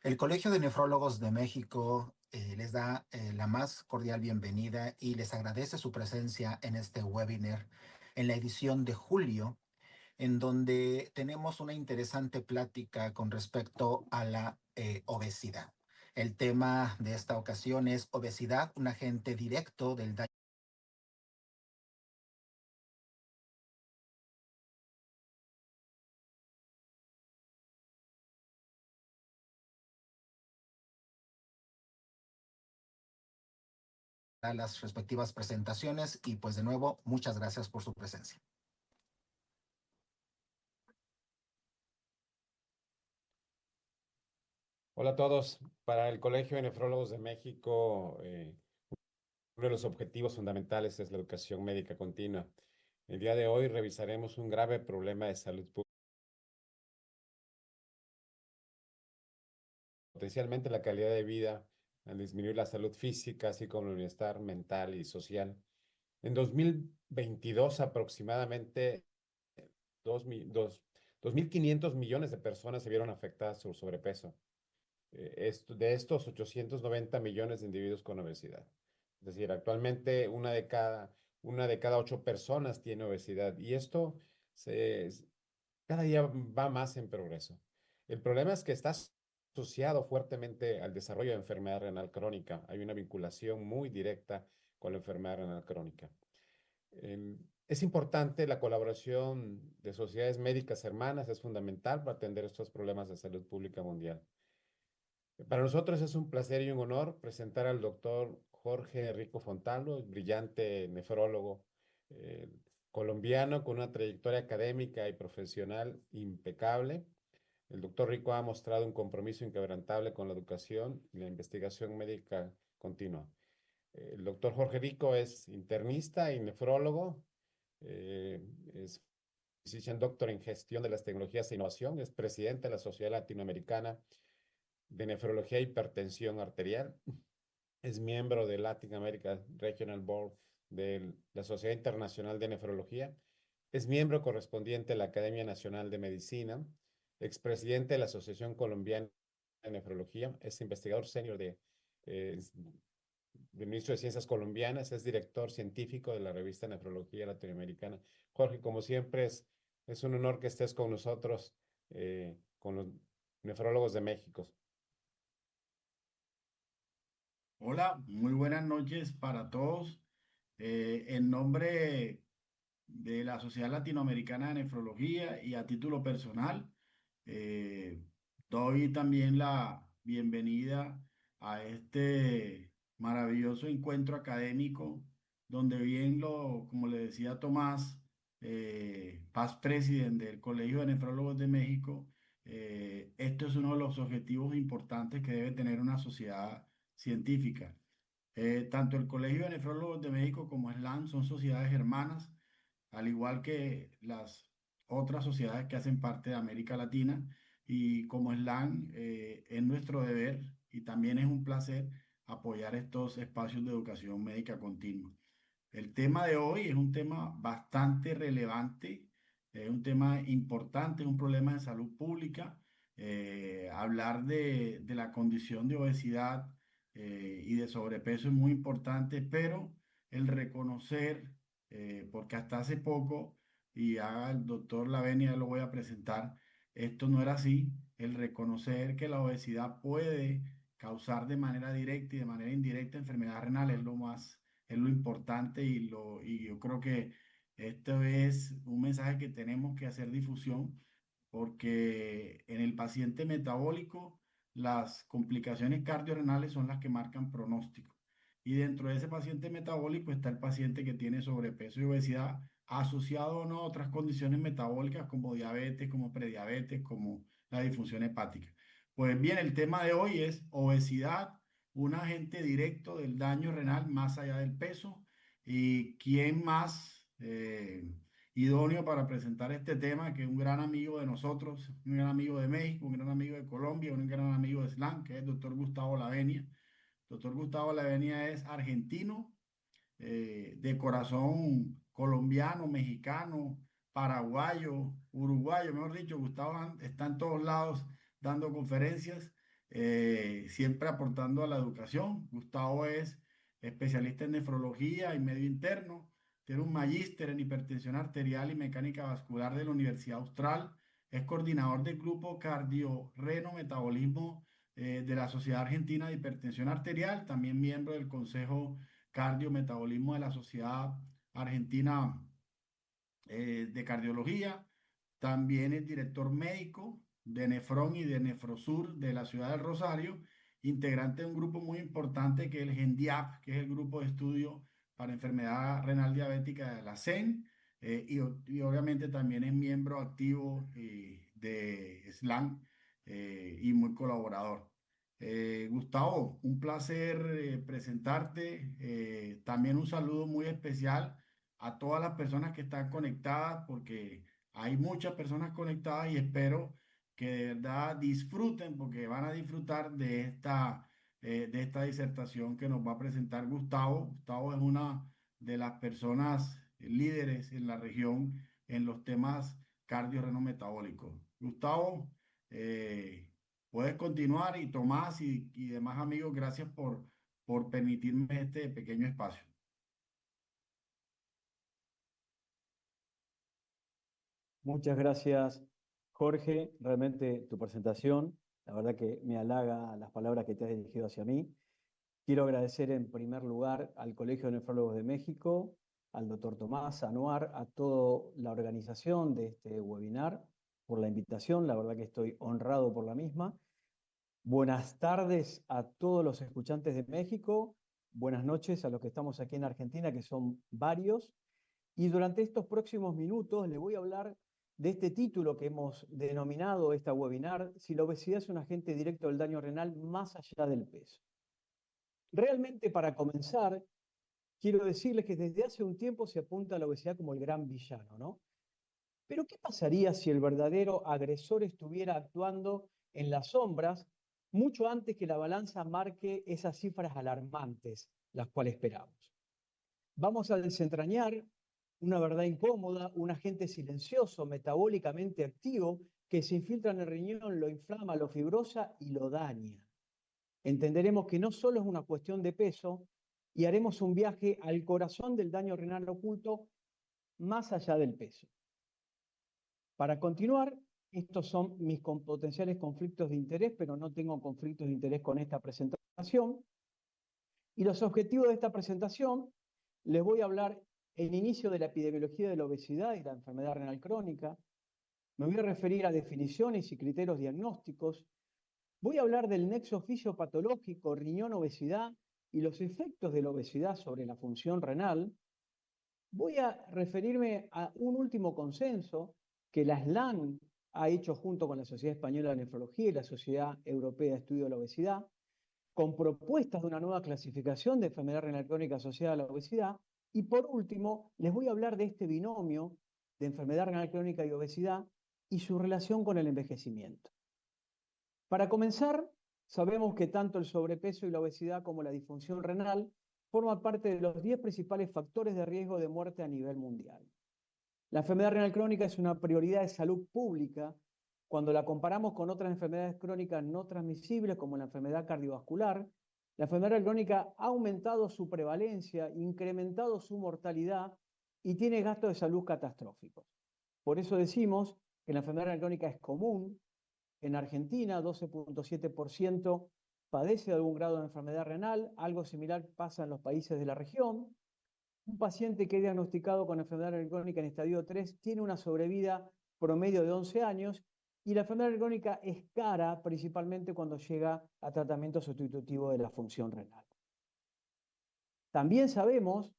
El Colegio de Nefrólogos de México les da la más cordial bienvenida y les agradece su presencia en este webinar en la edición de julio, en donde tenemos una interesante plática con respecto a la obesidad. El tema de esta ocasión es obesidad, un agente directo del daño a las respectivas presentaciones y pues de nuevo, muchas gracias por su presencia. Hola a todos. Para el Colegio de Nefrólogos de México, uno de los objetivos fundamentales es la educación médica continua. El día de hoy revisaremos un grave problema de salud pública, potencialmente la calidad de vida, al disminuir la salud física, así como el bienestar mental y social. En 2022, aproximadamente 2.500 millones de personas se vieron afectadas por sobrepeso. De estos, 890 millones de individuos con obesidad. Es decir, actualmente una de cada 8 personas tiene obesidad y esto se, cada día va más en progreso. El problema es que está asociado fuertemente al desarrollo de enfermedad renal crónica. Hay una vinculación muy directa con la enfermedad renal crónica. Es importante la colaboración de sociedades médicas hermanas, es fundamental para atender estos problemas de salud pública mundial. Para nosotros es un placer y un honor presentar al doctor Jorge Rico Fontalo, brillante nefrólogo eh, colombiano con una trayectoria académica y profesional impecable. El doctor Rico ha mostrado un compromiso inquebrantable con la educación y la investigación médica continua. El doctor Jorge Rico es internista y nefrólogo, eh, es Physician Doctor en Gestión de las Tecnologías e Innovación, es presidente de la Sociedad Latinoamericana de Nefrología e Hipertensión Arterial. Es miembro del Latin America Regional Board de la Sociedad Internacional de Nefrología. Es miembro correspondiente de la Academia Nacional de Medicina. Expresidente de la Asociación Colombiana de Nefrología. Es investigador senior del Ministro de Ciencias Colombianas. Es director científico de la revista Nefrología Latinoamericana. Jorge, como siempre, es un honor que estés con nosotros, con los nefrólogos de México. Hola, muy buenas noches para todos. En nombre de la Sociedad Latinoamericana de Nefrología y a título personal, eh, doy también la bienvenida a este maravilloso encuentro académico donde como le decía Tomás, past president del Colegio de Nefrólogos de México, esto es uno de los objetivos importantes que debe tener una sociedad científica. Tanto el Colegio de Nefrólogos de México como SLAN son sociedades hermanas, al igual que las otras sociedades que hacen parte de América Latina. Y como SLAN, es nuestro deber y también es un placer apoyar estos espacios de educación médica continua. El tema de hoy es un tema bastante relevante, es un tema importante, es un problema de salud pública. Hablar de la condición de obesidad y de sobrepeso es muy importante, pero el reconocer, porque hasta hace poco, y haga el doctor Lavenia, lo voy a presentar, esto no era así, el reconocer que la obesidad puede causar de manera directa y de manera indirecta enfermedad renal es lo importante y yo creo que esto es un mensaje que tenemos que hacer difusión porque en el paciente metabólico las complicaciones cardiorrenales son las que marcan pronóstico. Y dentro de ese paciente metabólico está el paciente que tiene sobrepeso y obesidad asociado o no a otras condiciones metabólicas como diabetes, como prediabetes, como la disfunción hepática. Pues bien, el tema de hoy es obesidad, un agente directo del daño renal más allá del peso. ¿Y quién más idóneo para presentar este tema que un gran amigo de nosotros, un gran amigo de México, un gran amigo de Colombia, un gran amigo de SLAN, que es el doctor Gustavo Lavenia? Doctor Gustavo Lavenia es argentino, de corazón colombiano, mexicano, paraguayo, uruguayo, mejor dicho, Gustavo está en todos lados dando conferencias siempre aportando a la educación. Gustavo es especialista en nefrología y medio interno, tiene un magíster en hipertensión arterial y mecánica vascular de la Universidad Austral, es coordinador del grupo cardiorreno-metabolismo de la Sociedad Argentina de Hipertensión Arterial, también miembro del Consejo Cardiometabolismo de la Sociedad Argentina de Cardiología. También es director médico de Nefron y de Nefrosur de la ciudad del Rosario, integrante de un grupo muy importante que es el GENDIAP, que es el grupo de estudio para enfermedad renal diabética de la CEN, y obviamente también es miembro activo de SLAM y muy colaborador. Gustavo, un placer presentarte. También un saludo muy especial a todas las personas que están conectadas, porque hay muchas personas conectadas y espero que de verdad disfruten, porque van a disfrutar de esta disertación que nos va a presentar Gustavo. Gustavo es una de las personas líderes en la región en los temas cardiorrenometabólicos. Gustavo, puedes continuar, y Tomás y demás amigos, gracias por permitirme este pequeño espacio. Muchas gracias, Jorge. Realmente tu presentación, la verdad que me halaga las palabras que te has dirigido hacia mí. Quiero agradecer en primer lugar al Colegio de Nefrólogos de México, al doctor Tomás Anuar, a toda la organización de este webinar por la invitación. La verdad que estoy honrado por la misma. Buenas tardes a todos los escuchantes de México. Buenas noches a los que estamos aquí en Argentina, que son varios. Y durante estos próximos minutos les voy a hablar de este título que hemos denominado esta webinar: si la obesidad es un agente directo del daño renal más allá del peso. Realmente, para comenzar, quiero decirles que desde hace un tiempo se apunta a la obesidad como el gran villano, ¿no? Pero ¿qué pasaría si el verdadero agresor estuviera actuando en las sombras mucho antes que la balanza marque esas cifras alarmantes, las cuales esperamos? Vamos a desentrañar una verdad incómoda, un agente silencioso, metabólicamente activo, que se infiltra en el riñón, lo inflama, lo fibrosa y lo daña. Entenderemos que no solo es una cuestión de peso, y haremos un viaje al corazón del daño renal oculto más allá del peso. Para continuar, estos son mis potenciales conflictos de interés, pero no tengo conflictos de interés con esta presentación. Y los objetivos de esta presentación: les voy a hablar el inicio de la epidemiología de la obesidad y la enfermedad renal crónica. Me voy a referir a definiciones y criterios diagnósticos. Voy a hablar del nexo fisiopatológico riñón-obesidad y los efectos de la obesidad sobre la función renal. Voy a referirme a un último consenso que la SLAN ha hecho junto con la Sociedad Española de Nefrología y la Sociedad Europea de Estudio de la Obesidad, con propuestas de una nueva clasificación de enfermedad renal crónica asociada a la obesidad. Y por último, les voy a hablar de este binomio de enfermedad renal crónica y obesidad y su relación con el envejecimiento. Para comenzar, sabemos que tanto el sobrepeso y la obesidad como la disfunción renal forman parte de los 10 principales factores de riesgo de muerte a nivel mundial. La enfermedad renal crónica es una prioridad de salud pública cuando la comparamos con otras enfermedades crónicas no transmisibles, como la enfermedad cardiovascular. La enfermedad crónica ha aumentado su prevalencia, incrementado su mortalidad y tiene gastos de salud catastróficos. Por eso decimos que la enfermedad renal crónica es común. En Argentina, 12.7% padece de algún grado de enfermedad renal. Algo similar pasa en los países de la región. Un paciente que es diagnosticado con enfermedad renal crónica en estadio 3 tiene una sobrevida promedio de 11 años, y la enfermedad renal crónica es cara principalmente cuando llega a tratamiento sustitutivo de la función renal. También sabemos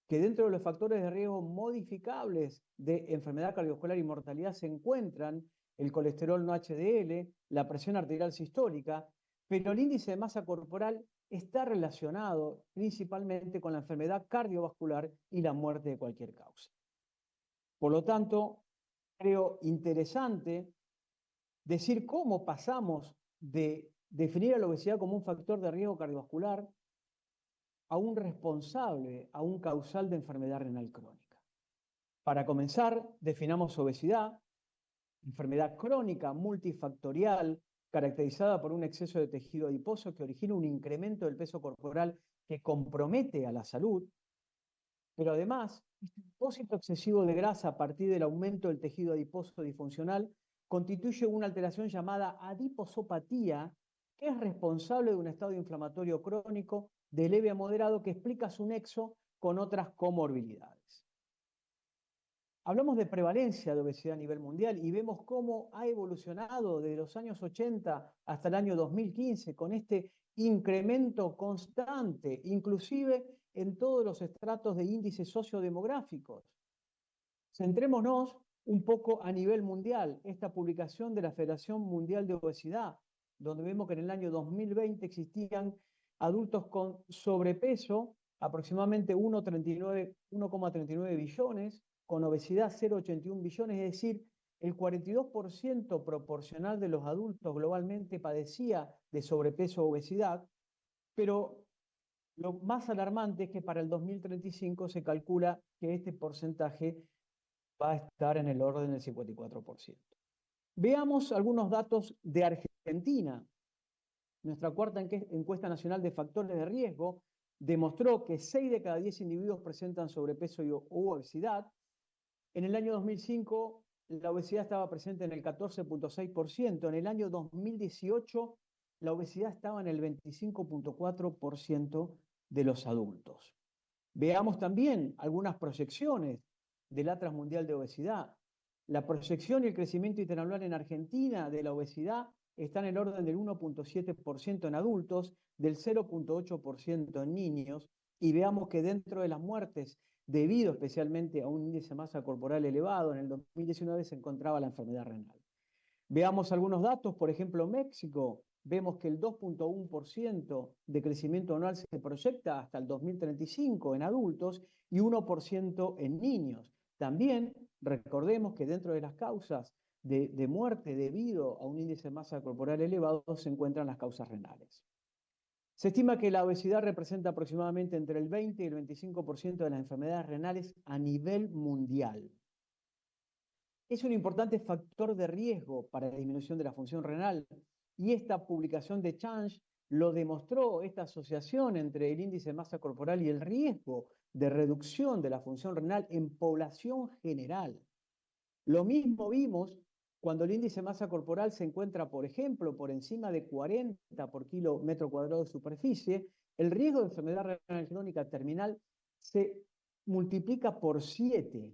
que dentro de los factores de riesgo modificables de enfermedad cardiovascular y mortalidad se encuentran el colesterol no HDL, la presión arterial sistólica, pero el índice de masa corporal está relacionado principalmente con la enfermedad cardiovascular y la muerte de cualquier causa. Por lo tanto, creo interesante decir cómo pasamos de definir a la obesidad como un factor de riesgo cardiovascular a un responsable, a un causal de enfermedad renal crónica. Para comenzar, definamos obesidad: enfermedad crónica multifactorial caracterizada por un exceso de tejido adiposo que origina un incremento del peso corporal que compromete a la salud, pero además, este depósito excesivo de grasa a partir del aumento del tejido adiposo disfuncional constituye una alteración llamada adiposopatía, que es responsable de un estado inflamatorio crónico de leve a moderado que explica su nexo con otras comorbilidades. Hablamos de prevalencia de obesidad a nivel mundial y vemos cómo ha evolucionado desde los años 80 hasta el año 2015 con este incremento constante, inclusive en todos los estratos de índices sociodemográficos. Centrémonos un poco a nivel mundial. Esta publicación de la Federación Mundial de Obesidad, donde vemos que en el año 2020 existían adultos con sobrepeso, aproximadamente 1,39 billones, con obesidad 0,81 billones, es decir, el 42% proporcional de los adultos globalmente padecía de sobrepeso o obesidad, pero lo más alarmante es que para el 2035 se calcula que este porcentaje va a estar en el orden del 54%. Veamos algunos datos de Argentina. Nuestra cuarta encuesta nacional de factores de riesgo demostró que 6 de cada 10 individuos presentan sobrepeso u obesidad. En el año 2005, la obesidad estaba presente en el 14,6%. En el año 2018, la obesidad estaba en el 25,4% de los adultos. Veamos también algunas proyecciones del Atlas Mundial de Obesidad. La proyección y el crecimiento interanual en Argentina de la obesidad está en el orden del 1,7% en adultos, del 0,8% en niños, y veamos que dentro de las muertes, debido especialmente a un índice de masa corporal elevado, en el 2019 se encontraba la enfermedad renal. Veamos algunos datos, por ejemplo, México, vemos que el 2,1% de crecimiento anual se proyecta hasta el 2035 en adultos y 1% en niños. También recordemos que dentro de las causas de muerte debido a un índice de masa corporal elevado se encuentran las causas renales. Se estima que la obesidad representa aproximadamente entre el 20 y el 25% de las enfermedades renales a nivel mundial. Es un importante factor de riesgo para la disminución de la función renal y esta publicación de Change lo demostró, esta asociación entre el índice de masa corporal y el riesgo de reducción de la función renal en población general. Lo mismo vimos cuando el índice de masa corporal se encuentra, por ejemplo, por encima de 40 por metro cuadrado de superficie, el riesgo de enfermedad renal crónica terminal se multiplica por 7.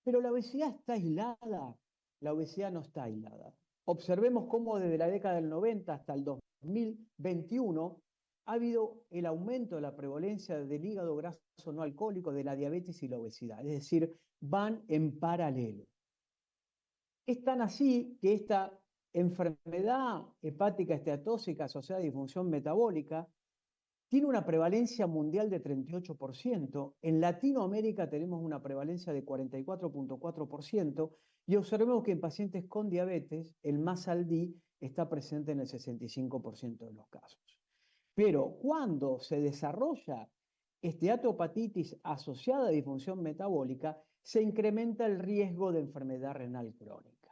Pero la obesidad está aislada. La obesidad no está aislada. Observemos cómo desde la década del 90 hasta el 2021 ha habido el aumento de la prevalencia del hígado graso no alcohólico, de la diabetes y la obesidad. Es decir, van en paralelo. Es tan así que esta enfermedad hepática esteatóxica asociada a disfunción metabólica tiene una prevalencia mundial de 38%. En Latinoamérica tenemos una prevalencia de 44,4% y observemos que en pacientes con diabetes el MASLD está presente en el 65% de los casos. Pero cuando se desarrolla esteatopatitis asociada a disfunción metabólica, se incrementa el riesgo de enfermedad renal crónica.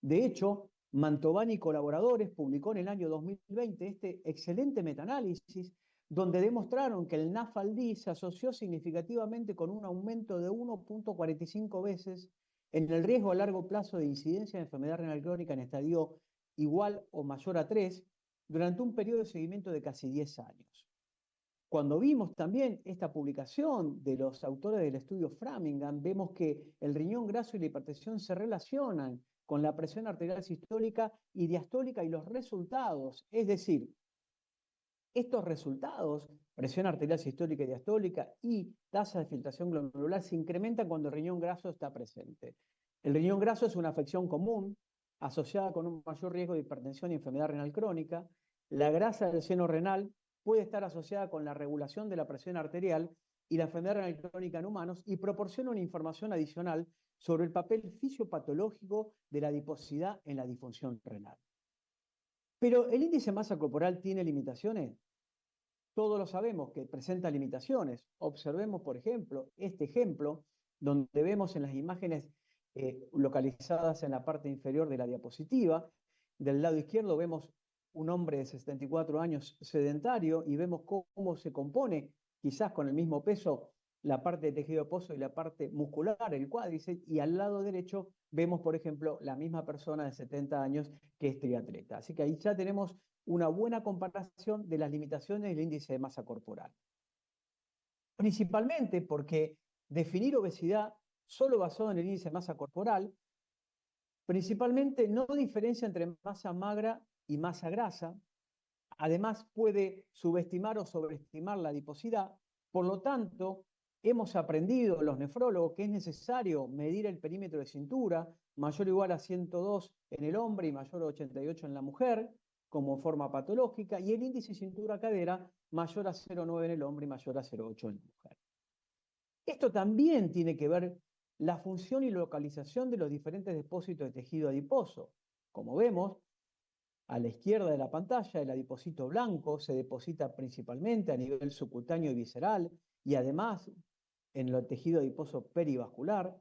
De hecho, Mantovani y colaboradores publicó en el año 2020 este excelente metaanálisis donde demostraron que el NAFLD se asoció significativamente con un aumento de 1,45 veces en el riesgo a largo plazo de incidencia de enfermedad renal crónica en estadio igual o mayor a 3 durante un periodo de seguimiento de casi 10 años. Cuando vimos también esta publicación de los autores del estudio Framingham, vemos que el riñón graso y la hipertensión se relacionan con la presión arterial sistólica y diastólica y los resultados, es decir, estos resultados, presión arterial sistólica y diastólica y tasa de filtración glomerular, se incrementan cuando el riñón graso está presente. El riñón graso es una afección común asociada con un mayor riesgo de hipertensión y enfermedad renal crónica. La grasa del seno renal puede estar asociada con la regulación de la presión arterial y la enfermedad renal crónica en humanos y proporciona una información adicional sobre el papel fisiopatológico de la adiposidad en la disfunción renal. Pero el índice de masa corporal tiene limitaciones. Todos lo sabemos que presenta limitaciones. Observemos, por ejemplo, este ejemplo, donde vemos en las imágenes localizadas en la parte inferior de la diapositiva, del lado izquierdo vemos un hombre de 74 años sedentario y vemos cómo se compone, quizás con el mismo peso, la parte de tejido adiposo y la parte muscular, el cuádriceps, y al lado derecho vemos, por ejemplo, la misma persona de 70 años que es triatleta. Así que ahí ya tenemos una buena comparación de las limitaciones del índice de masa corporal. Principalmente porque definir obesidad solo basado en el índice de masa corporal, principalmente no diferencia entre masa magra y masa grasa. Además puede subestimar o sobreestimar la adiposidad. Por lo tanto, hemos aprendido los nefrólogos que es necesario medir el perímetro de cintura, mayor o igual a 102 en el hombre y mayor a 88 en la mujer, como forma patológica, y el índice cintura-cadera mayor a 0,9 en el hombre y mayor a 0,8 en la mujer. Esto también tiene que ver la función y localización de los diferentes depósitos de tejido adiposo. Como vemos, a la izquierda de la pantalla, el adipocito blanco se deposita principalmente a nivel subcutáneo y visceral y además en el tejido adiposo perivascular.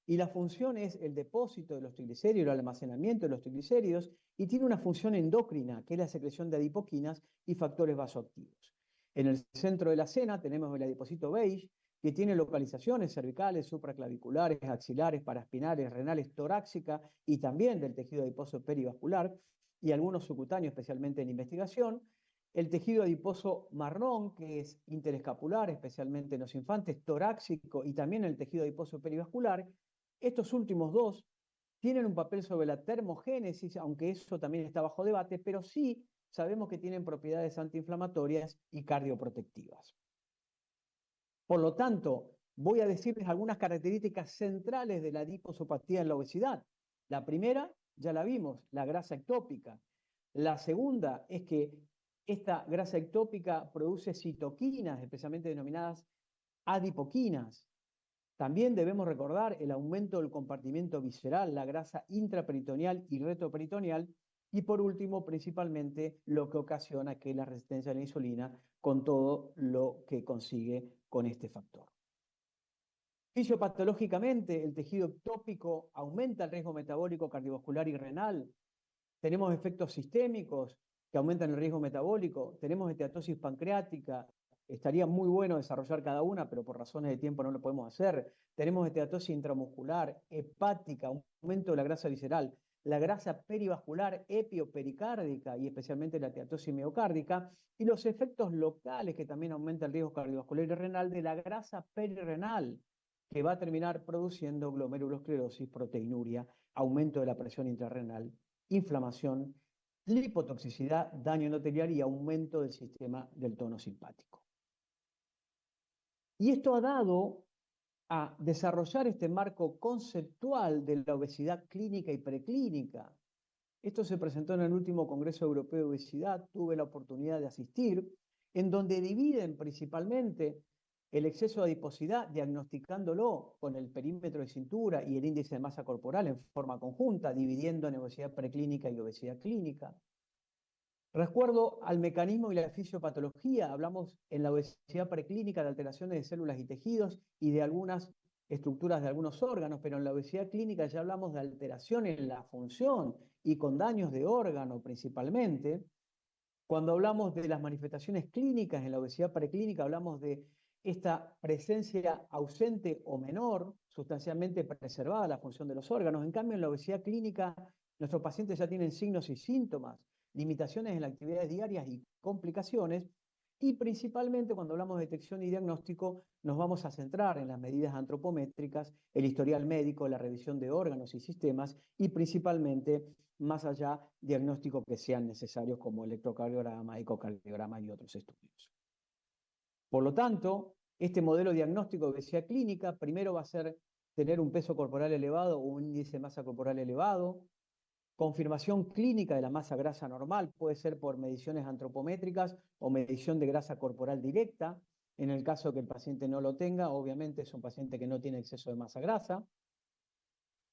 Y la función es el depósito de los triglicéridos, el almacenamiento de los triglicéridos, y tiene una función endocrina, que es la secreción de adipoquinas y factores vasoactivos. En el centro de la cena tenemos el adipocito beige, que tiene localizaciones cervicales, supraclaviculares, axilares, paraspinales, renales, torácica y también del tejido adiposo perivascular, y algunos subcutáneos, especialmente en investigación. El tejido adiposo marrón, que es interescapular, especialmente en los infantes, torácico y también el tejido adiposo perivascular. Estos últimos dos tienen un papel sobre la termogénesis, aunque eso también está bajo debate, pero sí sabemos que tienen propiedades antiinflamatorias y cardioprotectivas. Por lo tanto, voy a decirles algunas características centrales de la adiposopatía en la obesidad. La primera, ya la vimos, la grasa ectópica. La segunda es que esta grasa ectópica produce citoquinas, especialmente denominadas adipoquinas. También debemos recordar el aumento del compartimiento visceral, la grasa intraperitoneal y retroperitoneal. Y por último, principalmente, lo que ocasiona que la resistencia a la insulina con todo lo que consigue con este factor. Fisiopatológicamente, el tejido ectópico aumenta el riesgo metabólico, cardiovascular y renal. Tenemos efectos sistémicos que aumentan el riesgo metabólico. Tenemos esteatosis pancreática. Estaría muy bueno desarrollar cada una, pero por razones de tiempo no lo podemos hacer. Tenemos esteatosis intramuscular, hepática, aumento de la grasa visceral, la grasa perivascular, epiopericárdica y especialmente la esteatosis miocárdica, y los efectos locales que también aumentan el riesgo cardiovascular y renal de la grasa perirenal, que va a terminar produciendo glomerulosclerosis, proteinuria, aumento de la presión intrarrenal, inflamación, lipotoxicidad, daño endotelial y aumento del sistema del tono simpático. Y esto ha dado a desarrollar este marco conceptual de la obesidad clínica y preclínica. Esto se presentó en el último Congreso Europeo de Obesidad, tuve la oportunidad de asistir, en donde dividen principalmente el exceso de adiposidad, diagnosticándolo con el perímetro de cintura y el índice de masa corporal en forma conjunta, dividiendo en obesidad preclínica y obesidad clínica. Recuerdo al mecanismo y la fisiopatología, hablamos en la obesidad preclínica de alteraciones de células y tejidos y de algunas estructuras de algunos órganos, pero en la obesidad clínica ya hablamos de alteraciones en la función y con daños de órgano principalmente. Cuando hablamos de las manifestaciones clínicas en la obesidad preclínica, hablamos de esta presencia ausente o menor, sustancialmente preservada la función de los órganos. En cambio, en la obesidad clínica, nuestros pacientes ya tienen signos y síntomas, limitaciones en las actividades diarias y complicaciones. Y principalmente cuando hablamos de detección y diagnóstico, nos vamos a centrar en las medidas antropométricas, el historial médico, la revisión de órganos y sistemas y principalmente, más allá, diagnósticos que sean necesarios como electrocardiograma, ecocardiograma y otros estudios. Por lo tanto, este modelo diagnóstico de obesidad clínica primero va a ser tener un peso corporal elevado o un índice de masa corporal elevado. Confirmación clínica de la masa grasa normal puede ser por mediciones antropométricas o medición de grasa corporal directa. En el caso que el paciente no lo tenga, obviamente es un paciente que no tiene exceso de masa grasa.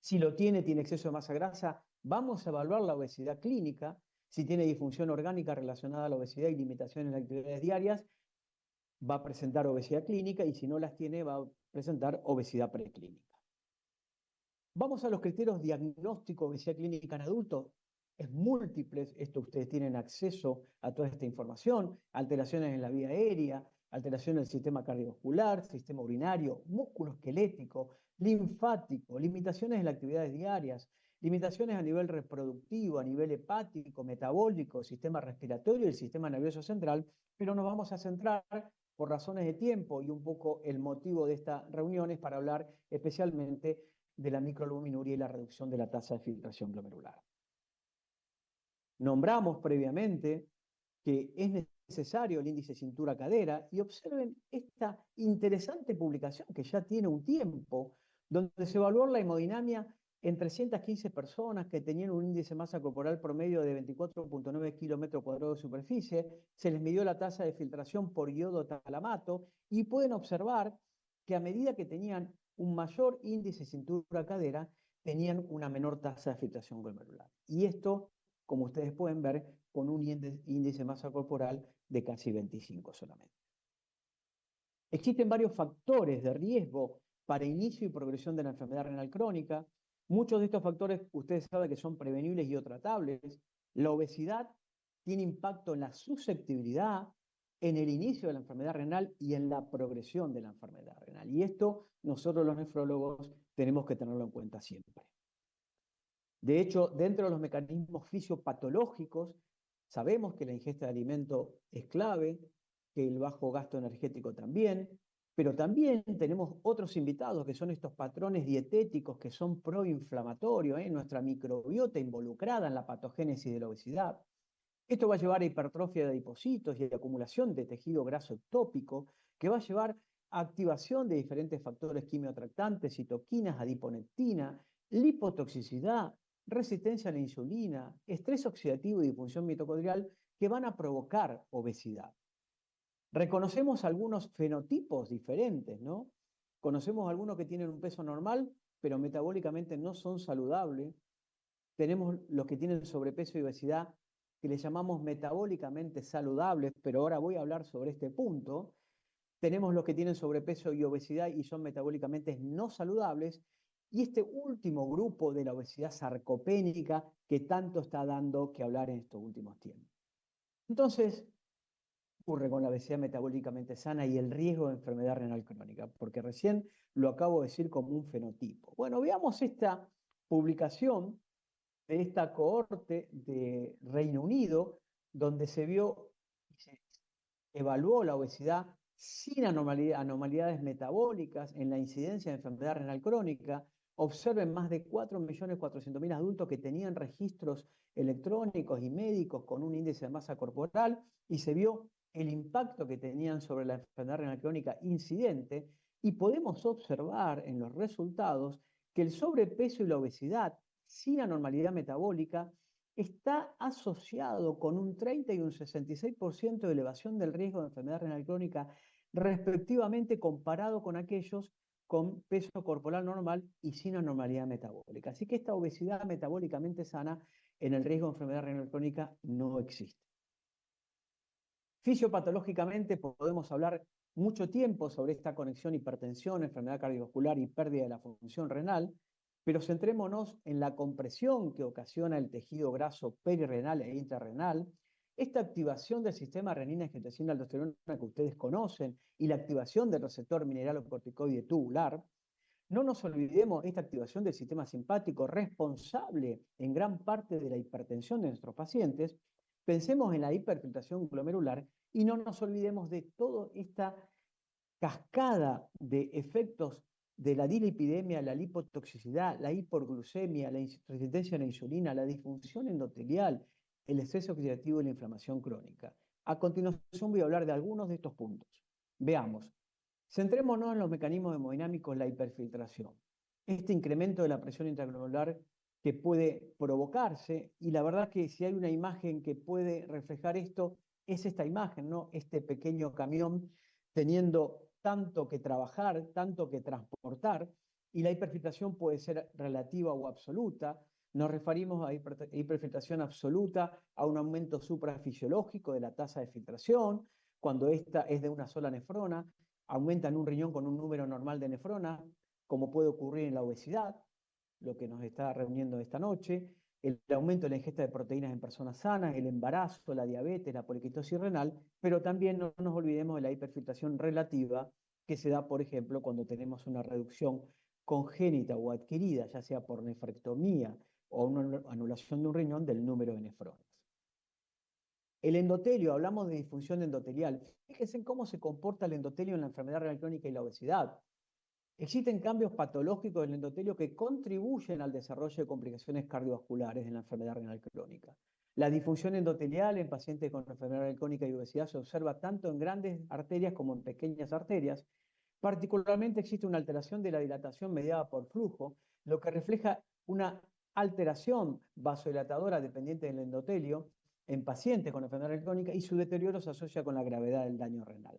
Si lo tiene, tiene exceso de masa grasa, vamos a evaluar la obesidad clínica. Si tiene disfunción orgánica relacionada a la obesidad y limitaciones en las actividades diarias, va a presentar obesidad clínica y si no las tiene, va a presentar obesidad preclínica. Vamos a los criterios diagnósticos de obesidad clínica en adultos. es múltiples, esto ustedes tienen acceso a toda esta información, alteraciones en la vía aérea, alteraciones del sistema cardiovascular, sistema urinario, músculo esquelético, linfático, limitaciones en las actividades diarias, limitaciones a nivel reproductivo, a nivel hepático, metabólico, sistema respiratorio y el sistema nervioso central, pero nos vamos a centrar por razones de tiempo y un poco el motivo de esta reunión es para hablar especialmente de la microalbuminuria y la reducción de la tasa de filtración glomerular. Nombramos previamente que es necesario el índice cintura-cadera y observen esta interesante publicación que ya tiene un tiempo, donde se evaluó la hemodinamia en 315 personas que tenían un índice de masa corporal promedio de 24.9 kilómetros cuadrados de superficie, se les midió la tasa de filtración por iodo talamato y pueden observar que a medida que tenían un mayor índice cintura-cadera, tenían una menor tasa de filtración glomerular. Y esto, como ustedes pueden ver, con un índice de masa corporal de casi 25 solamente. Existen varios factores de riesgo para inicio y progresión de la enfermedad renal crónica. Muchos de estos factores ustedes saben que son prevenibles y o tratables. La obesidad tiene impacto en la susceptibilidad, en el inicio de la enfermedad renal y en la progresión de la enfermedad renal. Y esto nosotros los nefrólogos tenemos que tenerlo en cuenta siempre. De hecho, dentro de los mecanismos fisiopatológicos, sabemos que la ingesta de alimento es clave, que el bajo gasto energético también, pero también tenemos otros invitados que son estos patrones dietéticos que son proinflamatorios, nuestra microbiota involucrada en la patogénesis de la obesidad. Esto va a llevar a hipertrofia de adipocitos y a acumulación de tejido graso ectópico, que va a llevar a activación de diferentes factores quimioatractantes, citoquinas, adiponectina, lipotoxicidad, resistencia a la insulina, estrés oxidativo y disfunción mitocondrial que van a provocar obesidad. Reconocemos algunos fenotipos diferentes, ¿no? Conocemos algunos que tienen un peso normal, pero metabólicamente no son saludables. Tenemos los que tienen sobrepeso y obesidad, que le llamamos metabólicamente saludables, pero ahora voy a hablar sobre este punto. Tenemos los que tienen sobrepeso y obesidad y son metabólicamente no saludables. Y este último grupo de la obesidad sarcopénica que tanto está dando que hablar en estos últimos tiempos. Entonces, ¿qué ocurre con la obesidad metabólicamente sana y el riesgo de enfermedad renal crónica? Porque recién lo acabo de decir como un fenotipo. Bueno, veamos esta publicación de esta cohorte de Reino Unido, donde se vio y se evaluó la obesidad sin anomalidades metabólicas en la incidencia de enfermedad renal crónica. Observen más de 4.400.000 adultos que tenían registros electrónicos y médicos con un índice de masa corporal y se vio el impacto que tenían sobre la enfermedad renal crónica incidente y podemos observar en los resultados que el sobrepeso y la obesidad sin anormalidad metabólica está asociado con un 30 y un 66% de elevación del riesgo de enfermedad renal crónica, respectivamente comparado con aquellos con peso corporal normal y sin anormalidad metabólica. Así que esta obesidad metabólicamente sana en el riesgo de enfermedad renal crónica no existe. Fisiopatológicamente podemos hablar mucho tiempo sobre esta conexión hipertensión, enfermedad cardiovascular y pérdida de la función renal, pero centrémonos en la compresión que ocasiona el tejido graso perirenal e intrarrenal, esta activación del sistema renina-angiotensina-aldosterona que ustedes conocen y la activación del receptor mineralocorticoide tubular. No nos olvidemos esta activación del sistema simpático responsable en gran parte de la hipertensión de nuestros pacientes. Pensemos en la hiperfiltración glomerular y no nos olvidemos de toda esta cascada de efectos de la dislipidemia, la lipotoxicidad, la hiperglucemia, la resistencia a la insulina, la disfunción endotelial, el estrés oxidativo y la inflamación crónica. A continuación voy a hablar de algunos de estos puntos. Veamos. Centrémonos en los mecanismos hemodinámicos, la hiperfiltración. Este incremento de la presión intraglomerular que puede provocarse, y la verdad que si hay una imagen que puede reflejar esto, es esta imagen, ¿no? Este pequeño camión teniendo tanto que trabajar, tanto que transportar, y la hiperfiltración puede ser relativa o absoluta. Nos referimos a hiperfiltración absoluta, a un aumento suprafisiológico de la tasa de filtración, cuando esta es de una sola nefrona, aumenta en un riñón con un número normal de nefronas, como puede ocurrir en la obesidad, lo que nos está reuniendo esta noche. el aumento de la ingesta de proteínas en personas sanas, el embarazo, la diabetes, la poliquitosis renal, pero también no nos olvidemos de la hiperfiltración relativa que se da, por ejemplo, cuando tenemos una reducción congénita o adquirida, ya sea por nefrectomía o una anulación de un riñón, del número de nefrones. El endotelio, hablamos de disfunción endotelial. Fíjense en cómo se comporta el endotelio en la enfermedad renal crónica y la obesidad. Existen cambios patológicos del endotelio que contribuyen al desarrollo de complicaciones cardiovasculares en la enfermedad renal crónica. La disfunción endotelial en pacientes con enfermedad renal crónica y obesidad se observa tanto en grandes arterias como en pequeñas arterias. Particularmente existe una alteración de la dilatación mediada por flujo, lo que refleja una alteración vasodilatadora dependiente del endotelio en pacientes con enfermedad renal crónica, y su deterioro se asocia con la gravedad del daño renal.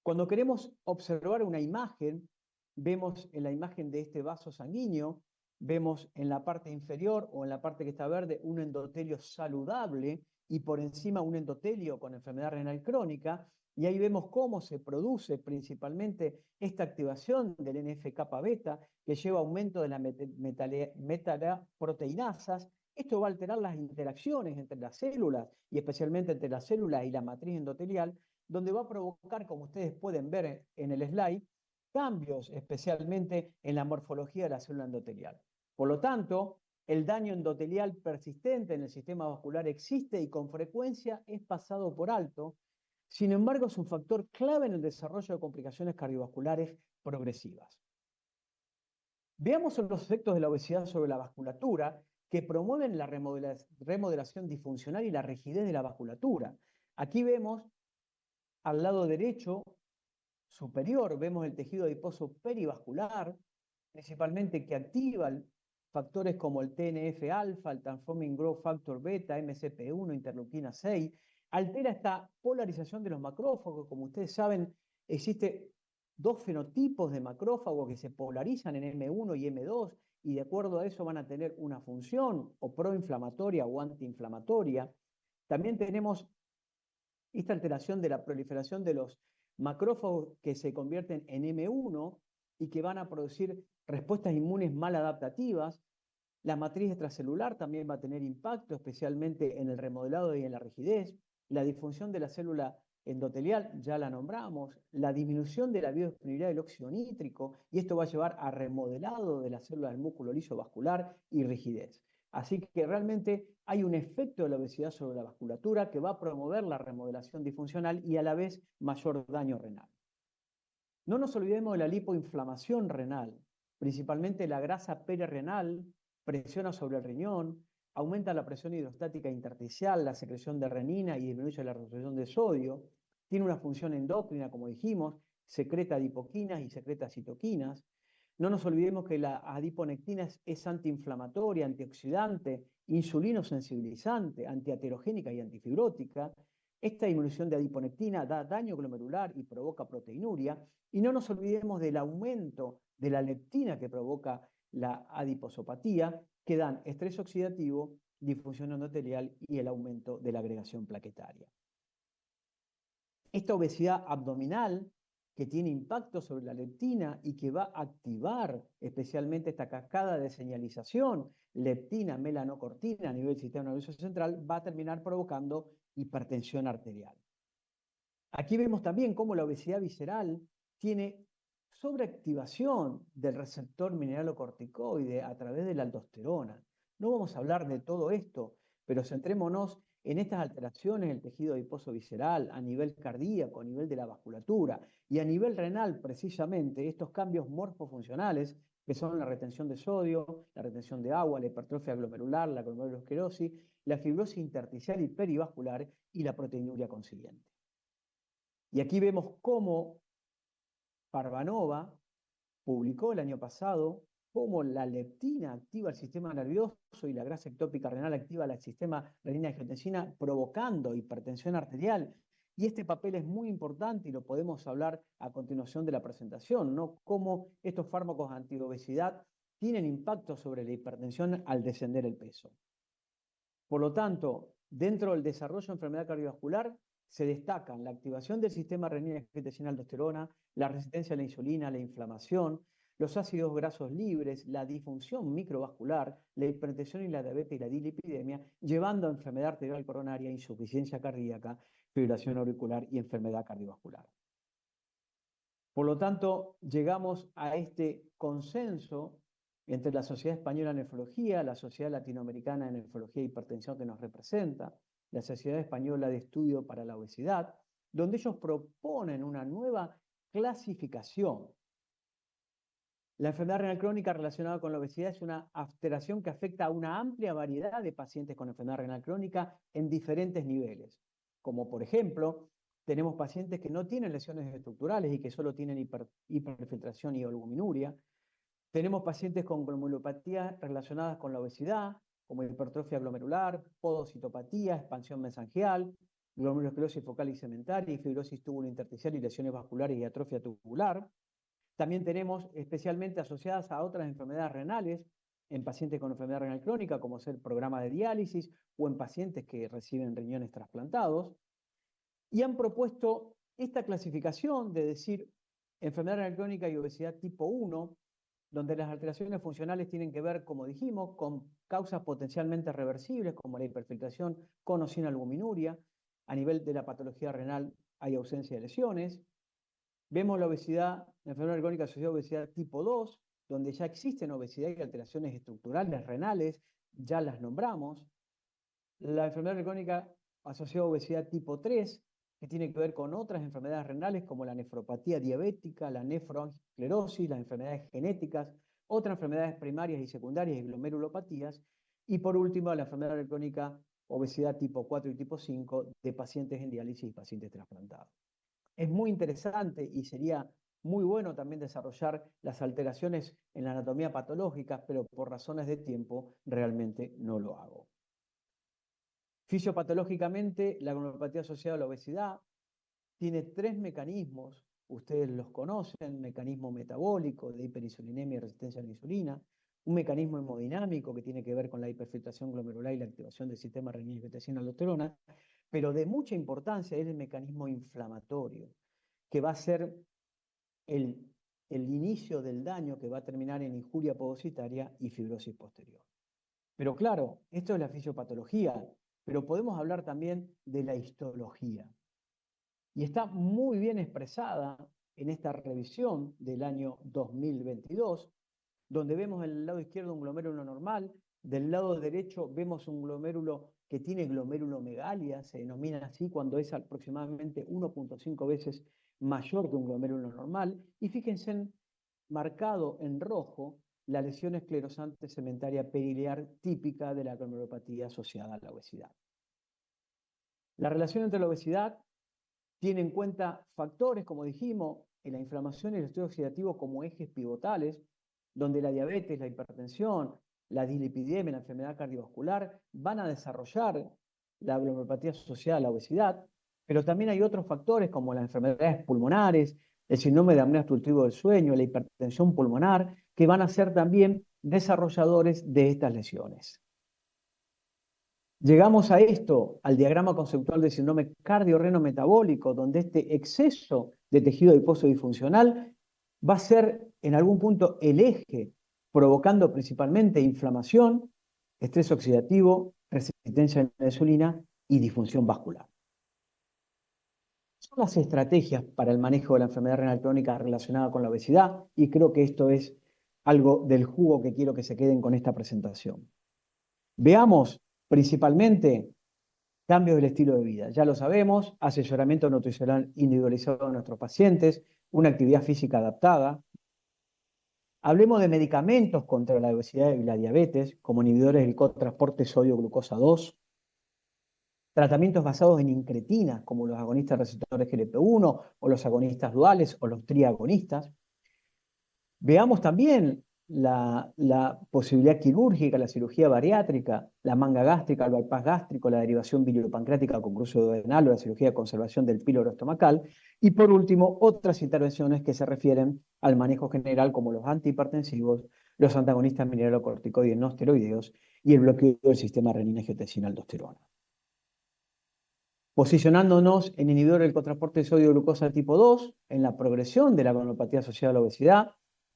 Cuando queremos observar una imagen, vemos en la imagen de este vaso sanguíneo, vemos en la parte inferior o en la parte que está verde un endotelio saludable y por encima un endotelio con enfermedad renal crónica, y ahí vemos cómo se produce principalmente esta activación del NF-kappa beta que lleva a aumento de las metalaproteinasas. Esto va a alterar las interacciones entre las células y especialmente entre las células y la matriz endotelial, donde va a provocar, como ustedes pueden ver en el slide, cambios especialmente en la morfología de la célula endotelial. Por lo tanto, el daño endotelial persistente en el sistema vascular existe y con frecuencia es pasado por alto. Sin embargo, es un factor clave en el desarrollo de complicaciones cardiovasculares progresivas. Veamos los efectos de la obesidad sobre la vasculatura, que promueven la remodelación disfuncional y la rigidez de la vasculatura. Aquí vemos al lado derecho superior, vemos el tejido adiposo perivascular, principalmente que activa factores como el TNF-alfa, el Transforming Growth Factor beta, MCP1, interleuquina 6, altera esta polarización de los macrófagos. Como ustedes saben, existe dos fenotipos de macrófagos que se polarizan en M1 y M2, y de acuerdo a eso van a tener una función o proinflamatoria o antiinflamatoria. También tenemos esta alteración de la proliferación de los macrófagos que se convierten en M1 y que van a producir respuestas inmunes maladaptativas. La matriz extracelular también va a tener impacto, especialmente en el remodelado y en la rigidez. La disfunción de la célula endotelial, ya la nombramos. La disminución de la biodisponibilidad del óxido nítrico, y esto va a llevar a remodelado de la célula del músculo liso vascular y rigidez. Así que realmente hay un efecto de la obesidad sobre la vasculatura que va a promover la remodelación disfuncional y a la vez mayor daño renal. No nos olvidemos de la lipoinflamación renal, principalmente la grasa perirenal presiona sobre el riñón, aumenta la presión hidrostática intersticial, la secreción de renina y disminuye la reabsorción de sodio, tiene una función endocrina, como dijimos, secreta adipoquinas y secreta citoquinas. No nos olvidemos que la adiponectina es antiinflamatoria, antioxidante, insulinosensibilizante, antiaterogénica y antifibrótica. Esta disminución de adiponectina da daño glomerular y provoca proteinuria. Y no nos olvidemos del aumento de la leptina que provoca la adiposopatía, que dan estrés oxidativo, disfunción endotelial y el aumento de la agregación plaquetaria. Esta obesidad abdominal, que tiene impacto sobre la leptina y que va a activar especialmente esta cascada de señalización, leptina, melanocortina a nivel del sistema nervioso central, va a terminar provocando hipertensión arterial. Aquí vemos también cómo la obesidad visceral tiene sobreactivación del receptor mineralocorticoide a través de la aldosterona. No vamos a hablar de todo esto, pero centrémonos en estas alteraciones del tejido adiposo visceral, a nivel cardíaco, a nivel de la vasculatura y a nivel renal, precisamente estos cambios morfofuncionales, que son la retención de sodio, la retención de agua, la hipertrofia glomerular, la glomerulosclerosis, la fibrosis intersticial y perivascular y la proteinuria consiguiente. Y aquí vemos cómo Parvanova publicó el año pasado cómo la leptina activa el sistema nervioso y la grasa ectópica renal activa el sistema renina-angiotensina, provocando hipertensión arterial. Y este papel es muy importante y lo podemos hablar a continuación de la presentación, ¿no? Cómo estos fármacos antiobesidad tienen impacto sobre la hipertensión al descender el peso. Por lo tanto, dentro del desarrollo de enfermedad cardiovascular, se destacan la activación del sistema renina-angiotensina aldosterona, la resistencia a la insulina, la inflamación, los ácidos grasos libres, la disfunción microvascular, la hipertensión y la diabetes y la dislipidemia, llevando a enfermedad arterial coronaria, insuficiencia cardíaca, fibrilación auricular y enfermedad cardiovascular. Por lo tanto, llegamos a este consenso entre la Sociedad Española de Nefrología, la Sociedad Latinoamericana de Nefrología e Hipertensión que nos representa, la Sociedad Española de Estudio para la Obesidad, donde ellos proponen una nueva clasificación. La enfermedad renal crónica relacionada con la obesidad es una alteración que afecta a una amplia variedad de pacientes con enfermedad renal crónica en diferentes niveles, como por ejemplo, tenemos pacientes que no tienen lesiones estructurales y que solo tienen hiperfiltración y albuminuria. Tenemos pacientes con glomerulopatías relacionadas con la obesidad, como hipertrofia glomerular, podocitopatía, expansión mesangial, glomerulosclerosis focal y segmentaria, y fibrosis túbulo-intersticial y lesiones vasculares y atrofia tubular. También tenemos especialmente asociadas a otras enfermedades renales en pacientes con enfermedad renal crónica, como ser programa de diálisis o en pacientes que reciben riñones trasplantados. Y han propuesto esta clasificación de decir enfermedad renal crónica y obesidad tipo 1, donde las alteraciones funcionales tienen que ver, como dijimos, con causas potencialmente reversibles, como la hiperfiltración con o sin albuminuria. A nivel de la patología renal hay ausencia de lesiones. Vemos la obesidad, la enfermedad crónica asociada a obesidad tipo 2, donde ya existen obesidad y alteraciones estructurales renales, ya las nombramos. La enfermedad crónica asociada a obesidad tipo 3, que tiene que ver con otras enfermedades renales como la nefropatía diabética, la nefroesclerosis, las enfermedades genéticas, otras enfermedades primarias y secundarias y glomerulopatías. Y por último, la enfermedad crónica obesidad tipo 4 y tipo 5 de pacientes en diálisis y pacientes trasplantados. Es muy interesante y sería muy bueno también desarrollar las alteraciones en la anatomía patológica, pero por razones de tiempo realmente no lo hago. Fisiopatológicamente, la glomerulopatía asociada a la obesidad tiene 3 mecanismos, ustedes los conocen: mecanismo metabólico de hiperinsulinemia y resistencia a la insulina, un mecanismo hemodinámico que tiene que ver con la hiperfiltración glomerular y la activación del sistema renina-angiotensina-aldosterona, pero de mucha importancia es el mecanismo inflamatorio, que va a ser el inicio del daño que va a terminar en injuria podocitaria y fibrosis posterior. Pero claro, esto es la fisiopatología, pero podemos hablar también de la histología. Y está muy bien expresada en esta revisión del año 2022, donde vemos en el lado izquierdo un glomérulo normal, del lado derecho vemos un glomérulo que tiene glomerulomegalia, se denomina así cuando es aproximadamente 1.5 veces mayor que un glomérulo normal, y fíjense marcado en rojo la lesión esclerosante segmentaria periliar típica de la glomerulopatía asociada a la obesidad. La relación entre la obesidad tiene en cuenta factores, como dijimos, en la inflamación y el estrés oxidativo como ejes pivotales, donde la diabetes, la hipertensión, la dislipidemia, la enfermedad cardiovascular van a desarrollar la glomerulopatía asociada a la obesidad, pero también hay otros factores como las enfermedades pulmonares, el síndrome de apnea obstructiva del sueño, la hipertensión pulmonar, que van a ser también desarrolladores de estas lesiones. Llegamos a esto, al diagrama conceptual del síndrome cardiorreno-metabólico, donde este exceso de tejido adiposo disfuncional va a ser en algún punto el eje, provocando principalmente inflamación, estrés oxidativo, resistencia a la insulina y disfunción vascular. Son las estrategias para el manejo de la enfermedad renal crónica relacionada con la obesidad, y creo que esto es algo del jugo que quiero que se queden con esta presentación. Veamos principalmente cambios del estilo de vida. Ya lo sabemos: asesoramiento nutricional individualizado a nuestros pacientes, una actividad física adaptada. Hablemos de medicamentos contra la obesidad y la diabetes, como inhibidores del cotransporte sodio-glucosa 2, tratamientos basados en incretinas, como los agonistas receptores GLP-1, o los agonistas duales, o los triagonistas. Veamos también la posibilidad quirúrgica, la cirugía bariátrica, la manga gástrica, el bypass gástrico, la derivación biliopancreática con cruce duodenal o la cirugía de conservación del píloro estomacal. Y por último, otras intervenciones que se refieren al manejo general, como los antihipertensivos, los antagonistas mineralocorticoides no esteroideos y el bloqueo del sistema renina-angiotensina-aldosterona. Posicionándonos en inhibidor del cotransporte de sodio-glucosa tipo 2, en la progresión de la glomerulopatía asociada a la obesidad,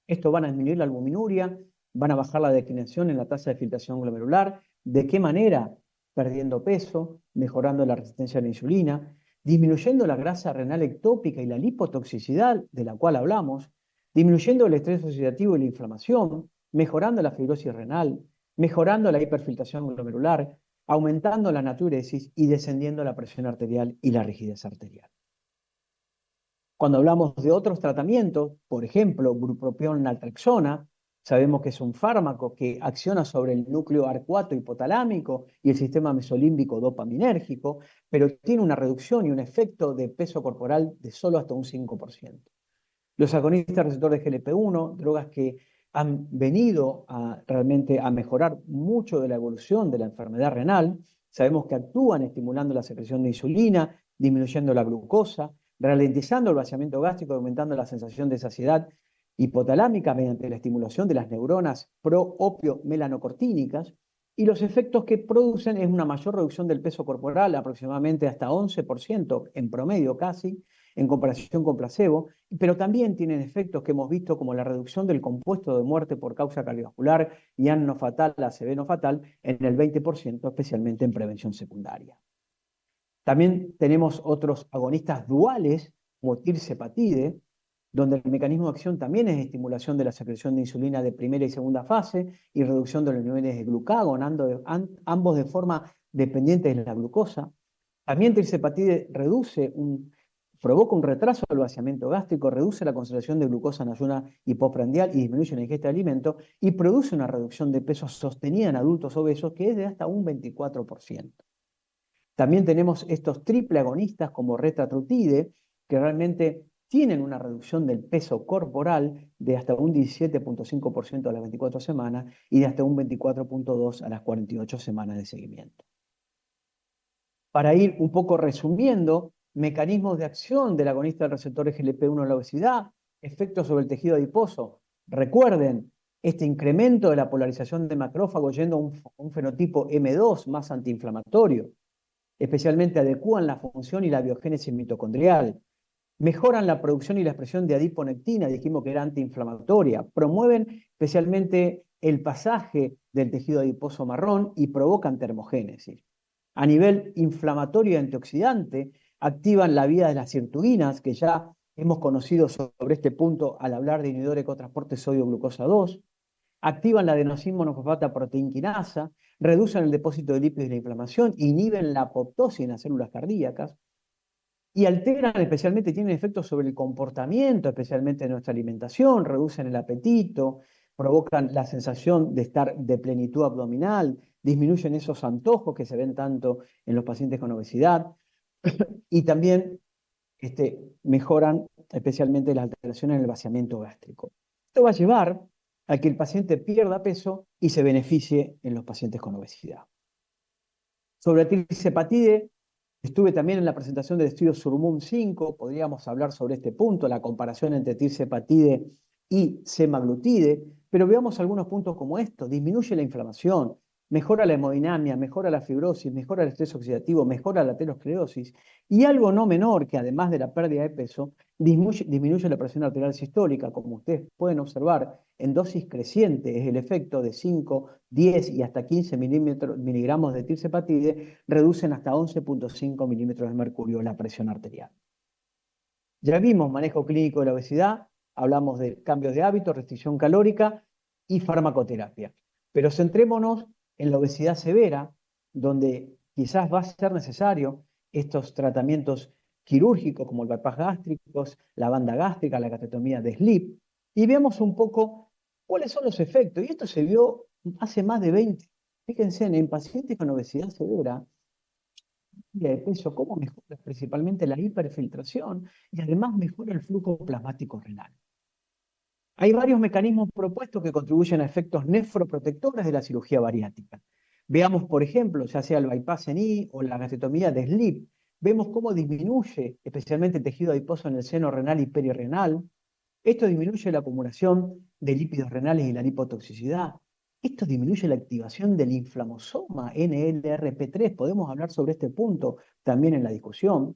Esto van a disminuir la albuminuria, van a bajar la declinación en la tasa de filtración glomerular. ¿De qué manera? Perdiendo peso, mejorando la resistencia a la insulina, disminuyendo la grasa renal ectópica y la lipotoxicidad, de la cual hablamos, disminuyendo el estrés oxidativo y la inflamación, mejorando la fibrosis renal, mejorando la hiperfiltración glomerular, aumentando la natriuresis y descendiendo la presión arterial y la rigidez arterial. Cuando hablamos de otros tratamientos, por ejemplo, bupropión naltrexona, sabemos que es un fármaco que acciona sobre el núcleo arcuato hipotalámico y el sistema mesolímbico dopaminérgico, pero tiene una reducción y un efecto de peso corporal de solo hasta un 5%. Los agonistas receptores de GLP-1, drogas que han venido realmente a mejorar mucho de la evolución de la enfermedad renal, sabemos que actúan estimulando la secreción de insulina, disminuyendo la glucosa, ralentizando el vaciamiento gástrico, aumentando la sensación de saciedad hipotalámica mediante la estimulación de las neuronas pro-opio melanocortínicas, y los efectos que producen es una mayor reducción del peso corporal, aproximadamente hasta 11% en promedio casi, en comparación con placebo, pero también tienen efectos que hemos visto como la reducción del compuesto de muerte por causa cardiovascular y no fatal, ACV no fatal, en el 20%, especialmente en prevención secundaria. También tenemos otros agonistas duales, como tirzepatide, donde el mecanismo de acción también es estimulación de la secreción de insulina de primera y segunda fase y reducción de los niveles de glucagón, ambos de forma dependiente de la glucosa. También tirzepatide provoca un retraso del vaciamiento gástrico, reduce la concentración de glucosa en ayuna hipoprandial y disminuye la ingesta de alimentos y produce una reducción de peso sostenida en adultos obesos que es de hasta un 24%. También tenemos estos triple agonistas como retatrutide, que realmente tienen una reducción del peso corporal de hasta un 17.5% a las 24 semanas y de hasta un 24.2% a las 48 semanas de seguimiento. Para ir un poco resumiendo, mecanismos de acción del agonista del receptor GLP-1 en la obesidad, efectos sobre el tejido adiposo. Recuerden, este incremento de la polarización de macrófagos yendo a un fenotipo M2 más antiinflamatorio, especialmente adecúan la función y la biogénesis mitocondrial, mejoran la producción y la expresión de adiponectina, dijimos que era antiinflamatoria, promueven especialmente el pasaje del tejido adiposo marrón y provocan termogénesis. A nivel inflamatorio y antioxidante, activan la vía de las sirtuinas, que ya hemos conocido sobre este punto al hablar de inhibidor de cotransporte sodio-glucosa 2, activan la adenosín monofosfata proteinquinasa, reducen el depósito de lípidos y la inflamación, inhiben la apoptosis en las células cardíacas y alteran especialmente, tienen efectos sobre el comportamiento, especialmente en nuestra alimentación, reducen el apetito, provocan la sensación de estar de plenitud abdominal, disminuyen esos antojos que se ven tanto en los pacientes con obesidad y también mejoran especialmente las alteraciones en el vaciamiento gástrico. Esto va a llevar a que el paciente pierda peso y se beneficie en los pacientes con obesidad. Sobre la tirzepatide, estuve también en la presentación del estudio Surmum 5, podríamos hablar sobre este punto, la comparación entre tirzepatide y semaglutide, pero veamos algunos puntos como esto: disminuye la inflamación, mejora la hemodinamia, mejora la fibrosis, mejora el estrés oxidativo, mejora la aterosclerosis, y algo no menor, que además de la pérdida de peso, disminuye la presión arterial sistólica. Como ustedes pueden observar, en dosis creciente es el efecto de 5, 10 y hasta 15 miligramos de tirzepatide, reducen hasta 11.5 milímetros de mercurio la presión arterial. Ya vimos manejo clínico de la obesidad, hablamos de cambios de hábito, restricción calórica y farmacoterapia. Pero centrémonos en la obesidad severa, donde quizás va a ser necesario estos tratamientos quirúrgicos como el bypass gástricos, la banda gástrica, la gastrectomía de Sleep, y veamos un poco cuáles son los efectos. Y esto se vio hace más de 20. Fíjense, en pacientes con obesidad severa, de peso, cómo mejora principalmente la hiperfiltración y además mejora el flujo plasmático renal. Hay varios mecanismos propuestos que contribuyen a efectos nefroprotectores de la cirugía bariátrica. Veamos, por ejemplo, ya sea el bypass en I o la gastrectomía de Sleep, vemos cómo disminuye especialmente el tejido adiposo en el seno renal y perirenal. Esto disminuye la acumulación de lípidos renales y la lipotoxicidad. Esto disminuye la activación del inflamosoma NLRP3. Podemos hablar sobre este punto también en la discusión.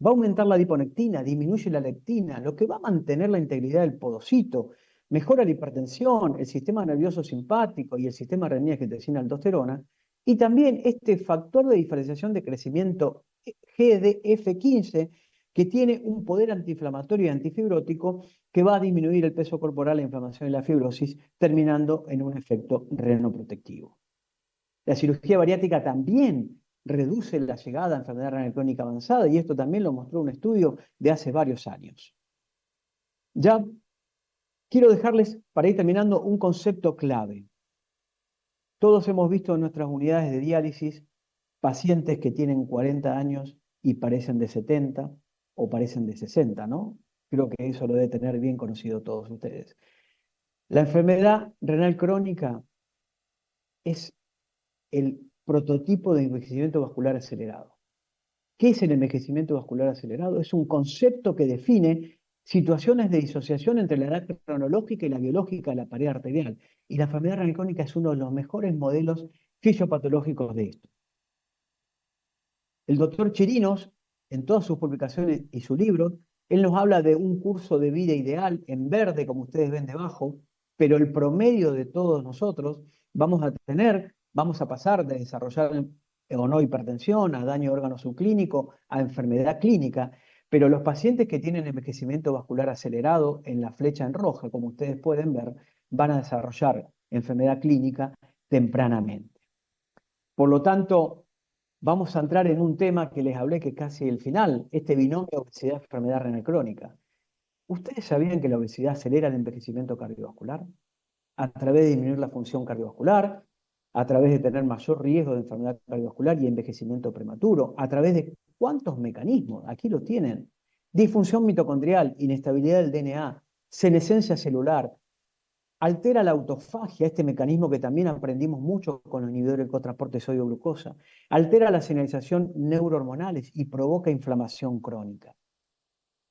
va a aumentar la adiponectina, disminuye la leptina, lo que va a mantener la integridad del podocito, mejora la hipertensión, el sistema nervioso simpático y el sistema renina-angiotensina-aldosterona, y también este factor de diferenciación de crecimiento GDF15, que tiene un poder antiinflamatorio y antifibrótico que va a disminuir el peso corporal, la inflamación y la fibrosis, terminando en un efecto renoprotectivo. La cirugía bariátrica también reduce la llegada a enfermedad renal crónica avanzada, y esto también lo mostró un estudio de hace varios años. Ya quiero dejarles, para ir terminando, un concepto clave. Todos hemos visto en nuestras unidades de diálisis pacientes que tienen 40 años y parecen de 70 o parecen de 60, ¿no? Creo que eso lo deben tener bien conocido todos ustedes. La enfermedad renal crónica es el prototipo de envejecimiento vascular acelerado. ¿Qué es el envejecimiento vascular acelerado? Es un concepto que define situaciones de disociación entre la edad cronológica y la biológica de la pared arterial. Y la enfermedad renal crónica es uno de los mejores modelos fisiopatológicos de esto. El doctor Chirinos, en todas sus publicaciones y su libro, él nos habla de un curso de vida ideal en verde, como ustedes ven debajo, pero el promedio de todos nosotros vamos a pasar de desarrollar o no hipertensión, a daño de órgano subclínico, a enfermedad clínica, pero los pacientes que tienen envejecimiento vascular acelerado en la flecha en roja, como ustedes pueden ver, van a desarrollar enfermedad clínica tempranamente. Por lo tanto, vamos a entrar en un tema que les hablé, que es casi el final, este binomio obesidad-enfermedad renal crónica. ¿Ustedes sabían que la obesidad acelera el envejecimiento cardiovascular? A través de disminuir la función cardiovascular, a través de tener mayor riesgo de enfermedad cardiovascular y envejecimiento prematuro, a través de cuántos mecanismos, aquí lo tienen: disfunción mitocondrial, inestabilidad del DNA, senescencia celular, altera la autofagia, este mecanismo que también aprendimos mucho con los inhibidores del cotransporte de sodio-glucosa, altera la señalización neurohormonales y provoca inflamación crónica.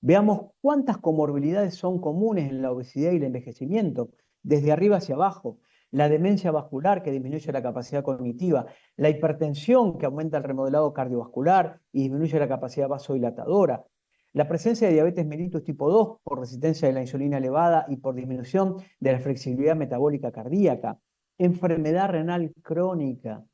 Veamos cuántas comorbilidades son comunes en la obesidad y el envejecimiento, desde arriba hacia abajo. La demencia vascular, que disminuye la capacidad cognitiva, la hipertensión, que aumenta el remodelado cardiovascular y disminuye la capacidad vasodilatadora, la presencia de diabetes mellitus tipo 2 por resistencia de la insulina elevada y por disminución de la flexibilidad metabólica cardíaca, enfermedad renal crónica,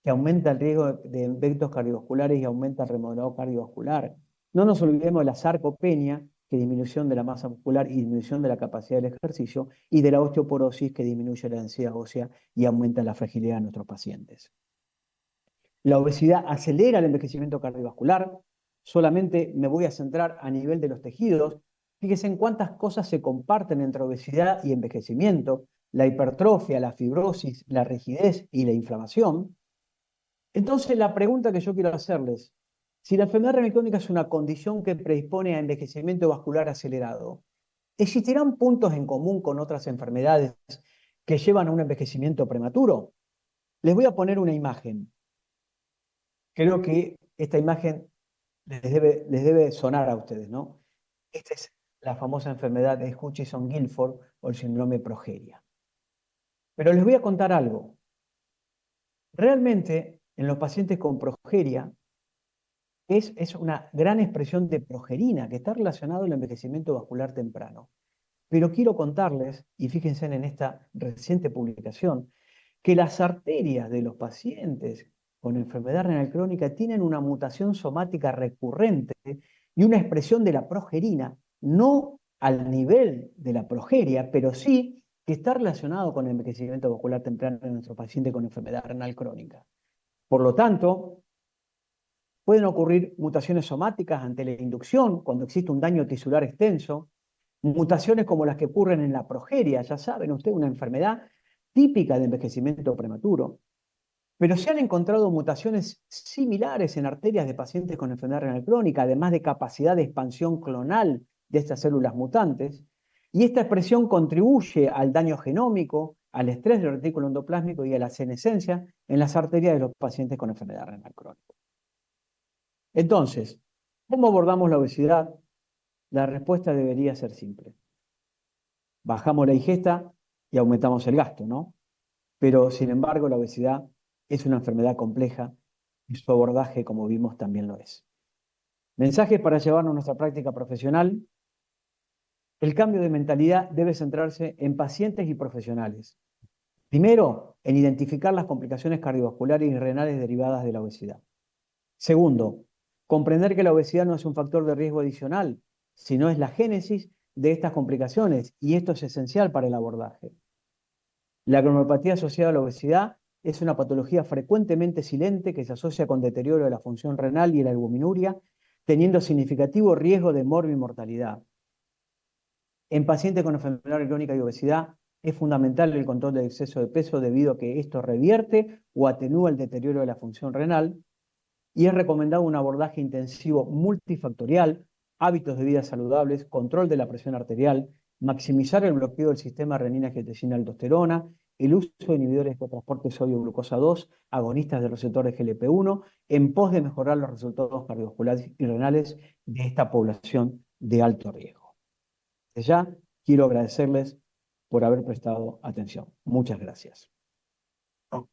que aumenta el riesgo de eventos cardiovasculares y aumenta el remodelado cardiovascular. No nos olvidemos de la sarcopenia, que es disminución de la masa muscular y disminución de la capacidad del ejercicio, y de la osteoporosis, que disminuye la densidad ósea y aumenta la fragilidad de nuestros pacientes. La obesidad acelera el envejecimiento cardiovascular. Solamente me voy a centrar a nivel de los tejidos. Fíjense en cuántas cosas se comparten entre obesidad y envejecimiento: la hipertrofia, la fibrosis, la rigidez y la inflamación. Entonces, la pregunta que yo quiero hacerles: si la enfermedad renal crónica es una condición que predispone a envejecimiento vascular acelerado, ¿existirán puntos en común con otras enfermedades que llevan a un envejecimiento prematuro? Les voy a poner una imagen. Creo que esta imagen les debe sonar a ustedes, ¿no? Esta es la famosa enfermedad de Hutchinson-Gilford o el síndrome progeria. Pero les voy a contar algo. Realmente, en los pacientes con progeria, es una gran expresión de progerina que está relacionado al envejecimiento vascular temprano. Pero quiero contarles, y fíjense en esta reciente publicación, que las arterias de los pacientes con enfermedad renal crónica tienen una mutación somática recurrente y una expresión de la progerina, no al nivel de la progeria, pero sí que está relacionado con el envejecimiento vascular temprano en nuestro paciente con enfermedad renal crónica. Por lo tanto, pueden ocurrir mutaciones somáticas ante la inducción, cuando existe un daño tisular extenso, mutaciones como las que ocurren en la progeria, ya saben ustedes, una enfermedad típica de envejecimiento prematuro. Pero se han encontrado mutaciones similares en arterias de pacientes con enfermedad renal crónica, además de capacidad de expansión clonal de estas células mutantes, y esta expresión contribuye al daño genómico, al estrés del retículo endoplásmico y a la senescencia en las arterias de los pacientes con enfermedad renal crónica. Entonces, ¿cómo abordamos la obesidad? La respuesta debería ser simple. Bajamos la ingesta y aumentamos el gasto, ¿no? Pero, sin embargo, la obesidad es una enfermedad compleja y su abordaje, como vimos, también lo es. Mensajes para llevarnos a nuestra práctica profesional. El cambio de mentalidad debe centrarse en pacientes y profesionales. Primero, en identificar las complicaciones cardiovasculares y renales derivadas de la obesidad. Segundo, comprender que la obesidad no es un factor de riesgo adicional, sino es la génesis de estas complicaciones, y esto es esencial para el abordaje. La cronometría asociada a la obesidad es una patología frecuentemente silente que se asocia con deterioro de la función renal y la albuminuria, teniendo significativo riesgo de mortalidad. En pacientes con enfermedad crónica y obesidad, es fundamental el control del exceso de peso debido a que esto revierte o atenúa el deterioro de la función renal, y es recomendado un abordaje intensivo multifactorial, hábitos de vida saludables, control de la presión arterial, maximizar el bloqueo del sistema renina-angiotensina-aldosterona, el uso de inhibidores de transporte sodio-glucosa 2, agonistas de receptores GLP-1, en pos de mejorar los resultados cardiovasculares y renales de esta población de alto riesgo. Desde ya, quiero agradecerles por haber prestado atención. Muchas gracias. Ok,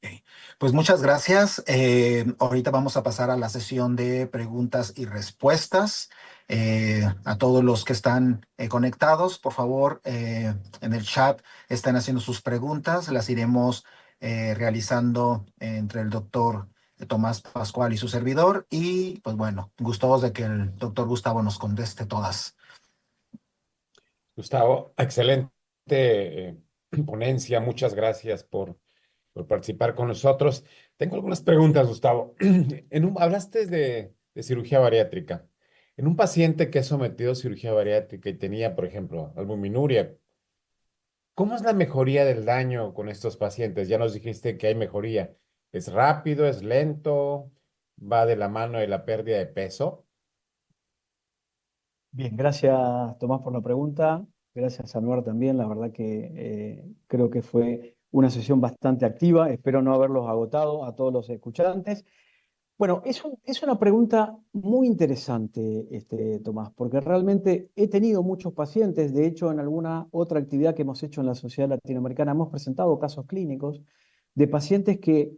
pues muchas gracias. Ahorita vamos a pasar a la sesión de preguntas y respuestas. A todos los que están conectados, por favor, en el chat están haciendo sus preguntas. Las iremos realizando entre el doctor Tomás Pascual y su servidor. Y pues bueno, gustosos de que el doctor Gustavo nos conteste todas. Gustavo, excelente ponencia. Muchas gracias por participar con nosotros. Tengo algunas preguntas, Gustavo. Hablaste de cirugía bariátrica. En un paciente que es sometido a cirugía bariátrica y tenía, por ejemplo, albuminuria, ¿cómo es la mejoría del daño con estos pacientes? Ya nos dijiste que hay mejoría. ¿Es rápido, es lento, va de la mano de la pérdida de peso? Bien, gracias Tomás por la pregunta. Gracias Anuar también. La verdad que creo que fue una sesión bastante activa. Espero no haberlos agotado a todos los escuchantes. Bueno, es una pregunta muy interesante, Tomás, porque realmente he tenido muchos pacientes. De hecho, en alguna otra actividad que hemos hecho en la Sociedad Latinoamericana hemos presentado casos clínicos de pacientes que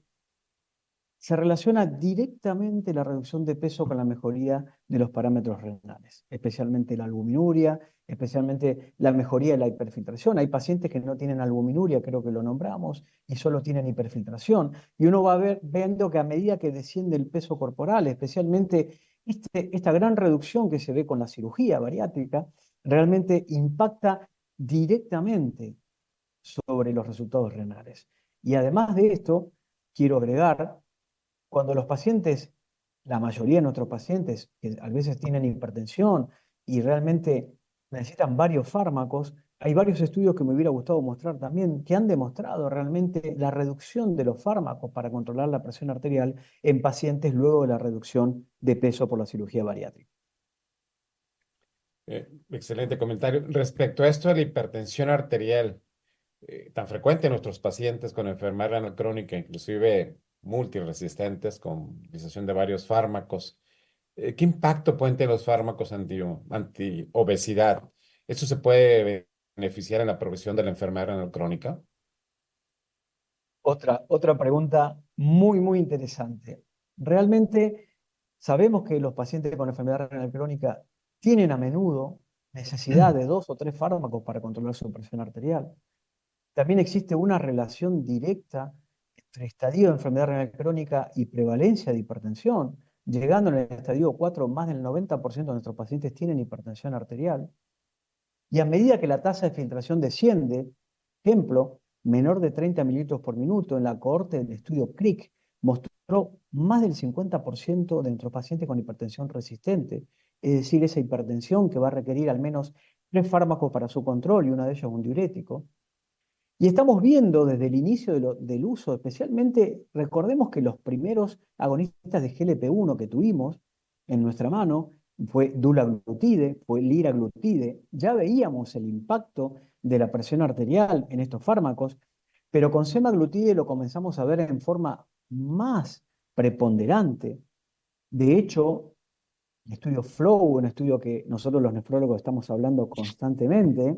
se relaciona directamente la reducción de peso con la mejoría de los parámetros renales, especialmente la albuminuria, especialmente la mejoría de la hiperfiltración. Hay pacientes que no tienen albuminuria, creo que lo nombramos, y solo tienen hiperfiltración. Y uno va viendo que a medida que desciende el peso corporal, especialmente esta gran reducción que se ve con la cirugía bariátrica, realmente impacta directamente sobre los resultados renales. Y además de esto, quiero agregar, cuando los pacientes, la mayoría de nuestros pacientes, que a veces tienen hipertensión y realmente necesitan varios fármacos, hay varios estudios que me hubiera gustado mostrar también, que han demostrado realmente la reducción de los fármacos para controlar la presión arterial en pacientes luego de la reducción de peso por la cirugía bariátrica. Excelente comentario. Respecto a esto de la hipertensión arterial, tan frecuente en nuestros pacientes con enfermedad renal crónica, inclusive multiresistentes con utilización de varios fármacos, ¿qué impacto pueden tener los fármacos anti-obesidad? ¿Eso se puede beneficiar en la progresión de la enfermedad renal crónica? Otra pregunta muy interesante. Realmente sabemos que los pacientes con enfermedad renal crónica tienen a menudo necesidad de 2 o 3 fármacos para controlar su presión arterial. También existe una relación directa entre estadio de enfermedad renal crónica y prevalencia de hipertensión. Llegando en el estadio 4, más del 90% de nuestros pacientes tienen hipertensión arterial. Y a medida que la tasa de filtración desciende, ejemplo, menor de 30 mililitros por minuto, en la cohorte del estudio CRIC, mostró más del 50% de nuestros pacientes con hipertensión resistente, es decir, esa hipertensión que va a requerir al menos 3 fármacos para su control y uno de ellos un diurético. Y estamos viendo desde el inicio del uso, especialmente, recordemos que los primeros agonistas de GLP-1 que tuvimos en nuestra mano fue dulaglutide, fue liraglutide. Ya veíamos el impacto de la presión arterial en estos fármacos, pero con semaglutide lo comenzamos a ver en forma más preponderante. De hecho, el estudio FLOW, un estudio que nosotros los nefrólogos estamos hablando constantemente,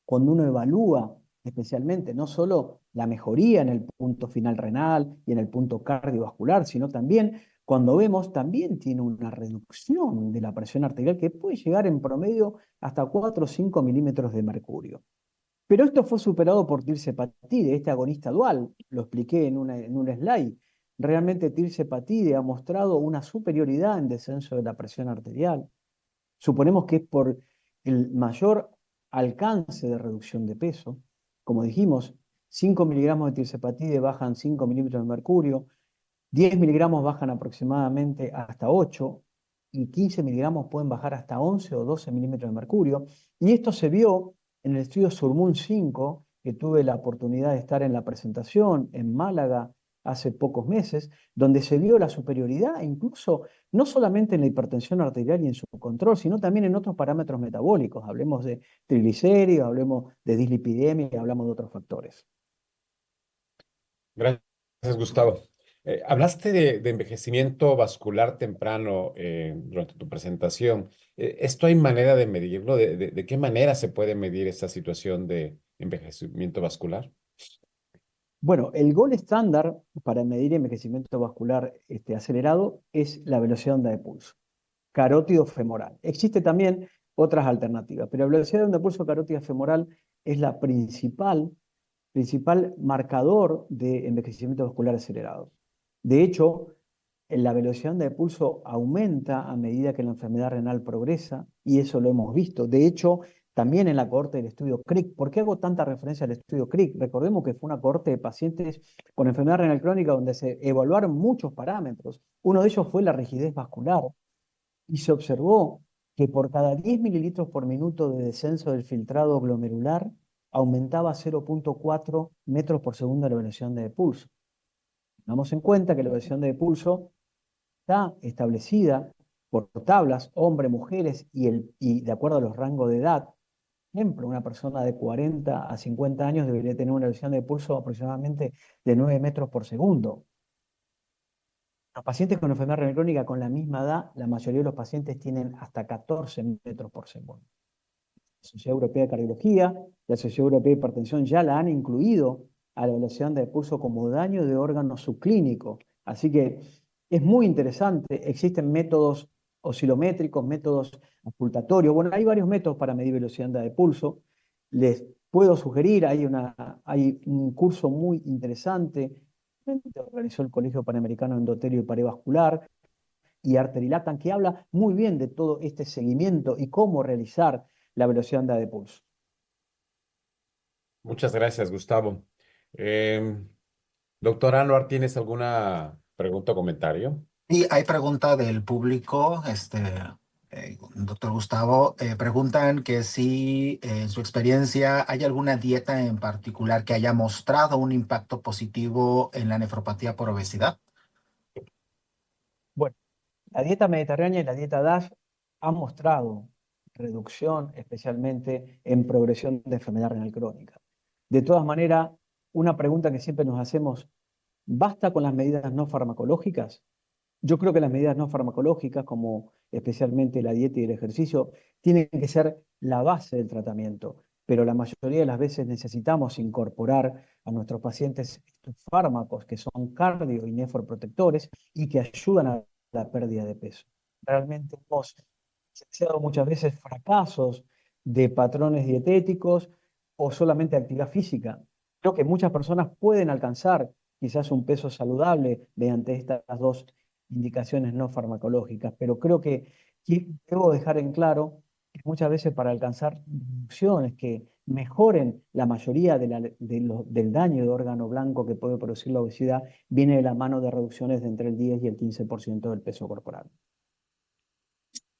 cuando uno evalúa especialmente no solo la mejoría en el punto final renal y en el punto cardiovascular, sino también cuando vemos, también tiene una reducción de la presión arterial que puede llegar en promedio hasta 4 o 5 milímetros de mercurio. Pero esto fue superado por tirzepatide, este agonista dual, lo expliqué en un slide. Realmente tirzepatide ha mostrado una superioridad en descenso de la presión arterial. Suponemos que es por el mayor alcance de reducción de peso. Como dijimos, 5 miligramos de tirzepatide bajan 5 milímetros de mercurio, 10 miligramos bajan aproximadamente hasta 8 y 15 miligramos pueden bajar hasta 11 o 12 milímetros de mercurio. Y esto se vio en el estudio Surmoon 5, que tuve la oportunidad de estar en la presentación en Málaga hace pocos meses, donde se vio la superioridad incluso no solamente en la hipertensión arterial y en su control, sino también en otros parámetros metabólicos. Hablemos de triglicéridos, hablemos de dislipidemia y hablamos de otros factores. Gracias, Gustavo. Hablaste de envejecimiento vascular temprano durante tu presentación. ¿Esto hay manera de medirlo? ¿De qué manera se puede medir esta situación de envejecimiento vascular? Bueno, el gol estándar para medir envejecimiento vascular acelerado es la velocidad de onda de pulso, carótido femoral. Existe también otras alternativas, pero la velocidad de onda de pulso carótida femoral es la principal marcador de envejecimiento vascular acelerado. De hecho, la velocidad de onda de pulso aumenta a medida que la enfermedad renal progresa, y eso lo hemos visto. De hecho, también en la cohorte del estudio CRIC. ¿Por qué hago tanta referencia al estudio CRIC? Recordemos que fue una cohorte de pacientes con enfermedad renal crónica donde se evaluaron muchos parámetros. Uno de ellos fue la rigidez vascular, y se observó que por cada 10 mililitros por minuto de descenso del filtrado glomerular, aumentaba 0,4 metros por segundo la velocidad de pulso. Tengamos en cuenta que la velocidad de pulso está establecida por tablas, hombres, mujeres, y de acuerdo a los rangos de edad. Por ejemplo, una persona de 40 a 50 años debería tener una velocidad de pulso aproximadamente de 9 metros por segundo. Los pacientes con enfermedad renal crónica con la misma edad, la mayoría de los pacientes tienen hasta 14 metros por segundo. La Sociedad Europea de Cardiología, la Sociedad Europea de Hipertensión ya la han incluido a la velocidad de pulso como daño de órgano subclínico. Así que es muy interesante. Existen métodos oscilométricos, métodos auscultatorios. Bueno, hay varios métodos para medir velocidad de pulso. Les puedo sugerir, hay un curso muy interesante que organizó el Colegio Panamericano de Endotelio y Pared Vascular y Arterilatan, que habla muy bien de todo este seguimiento y cómo realizar la velocidad de pulso. Muchas gracias, Gustavo. Doctor Anwar, ¿tienes alguna pregunta o comentario? Y hay pregunta del público, doctor Gustavo, preguntan que si en su experiencia hay alguna dieta en particular que haya mostrado un impacto positivo en la nefropatía por obesidad. Bueno, la dieta mediterránea y la dieta DASH han mostrado reducción, especialmente en progresión de enfermedad renal crónica. De todas maneras, una pregunta que siempre nos hacemos, ¿basta con las medidas no farmacológicas? Yo creo que las medidas no farmacológicas, como especialmente la dieta y el ejercicio, tienen que ser la base del tratamiento, pero la mayoría de las veces necesitamos incorporar a nuestros pacientes estos fármacos que son cardio y nefroprotectores y que ayudan a la pérdida de peso. Realmente hemos presenciado muchas veces fracasos de patrones dietéticos o solamente actividad física. Creo que muchas personas pueden alcanzar quizás un peso saludable mediante estas dos indicaciones no farmacológicas, pero creo que debo dejar en claro que muchas veces para alcanzar reducciones que mejoren la mayoría del daño de órgano blanco que puede producir la obesidad, viene de la mano de reducciones de entre el 10 y el 15% del peso corporal.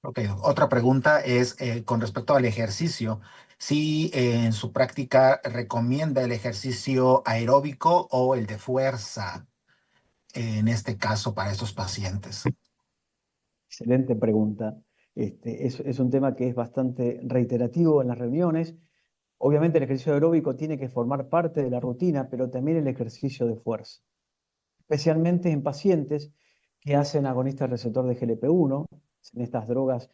Ok, otra pregunta es con respecto al ejercicio. Si en su práctica recomienda el ejercicio aeróbico o el de fuerza, en este caso para estos pacientes. Excelente pregunta. Es un tema que es bastante reiterativo en las reuniones. Obviamente el ejercicio aeróbico tiene que formar parte de la rutina, pero también el ejercicio de fuerza, especialmente en pacientes que hacen agonistas receptor de GLP-1, en estas drogas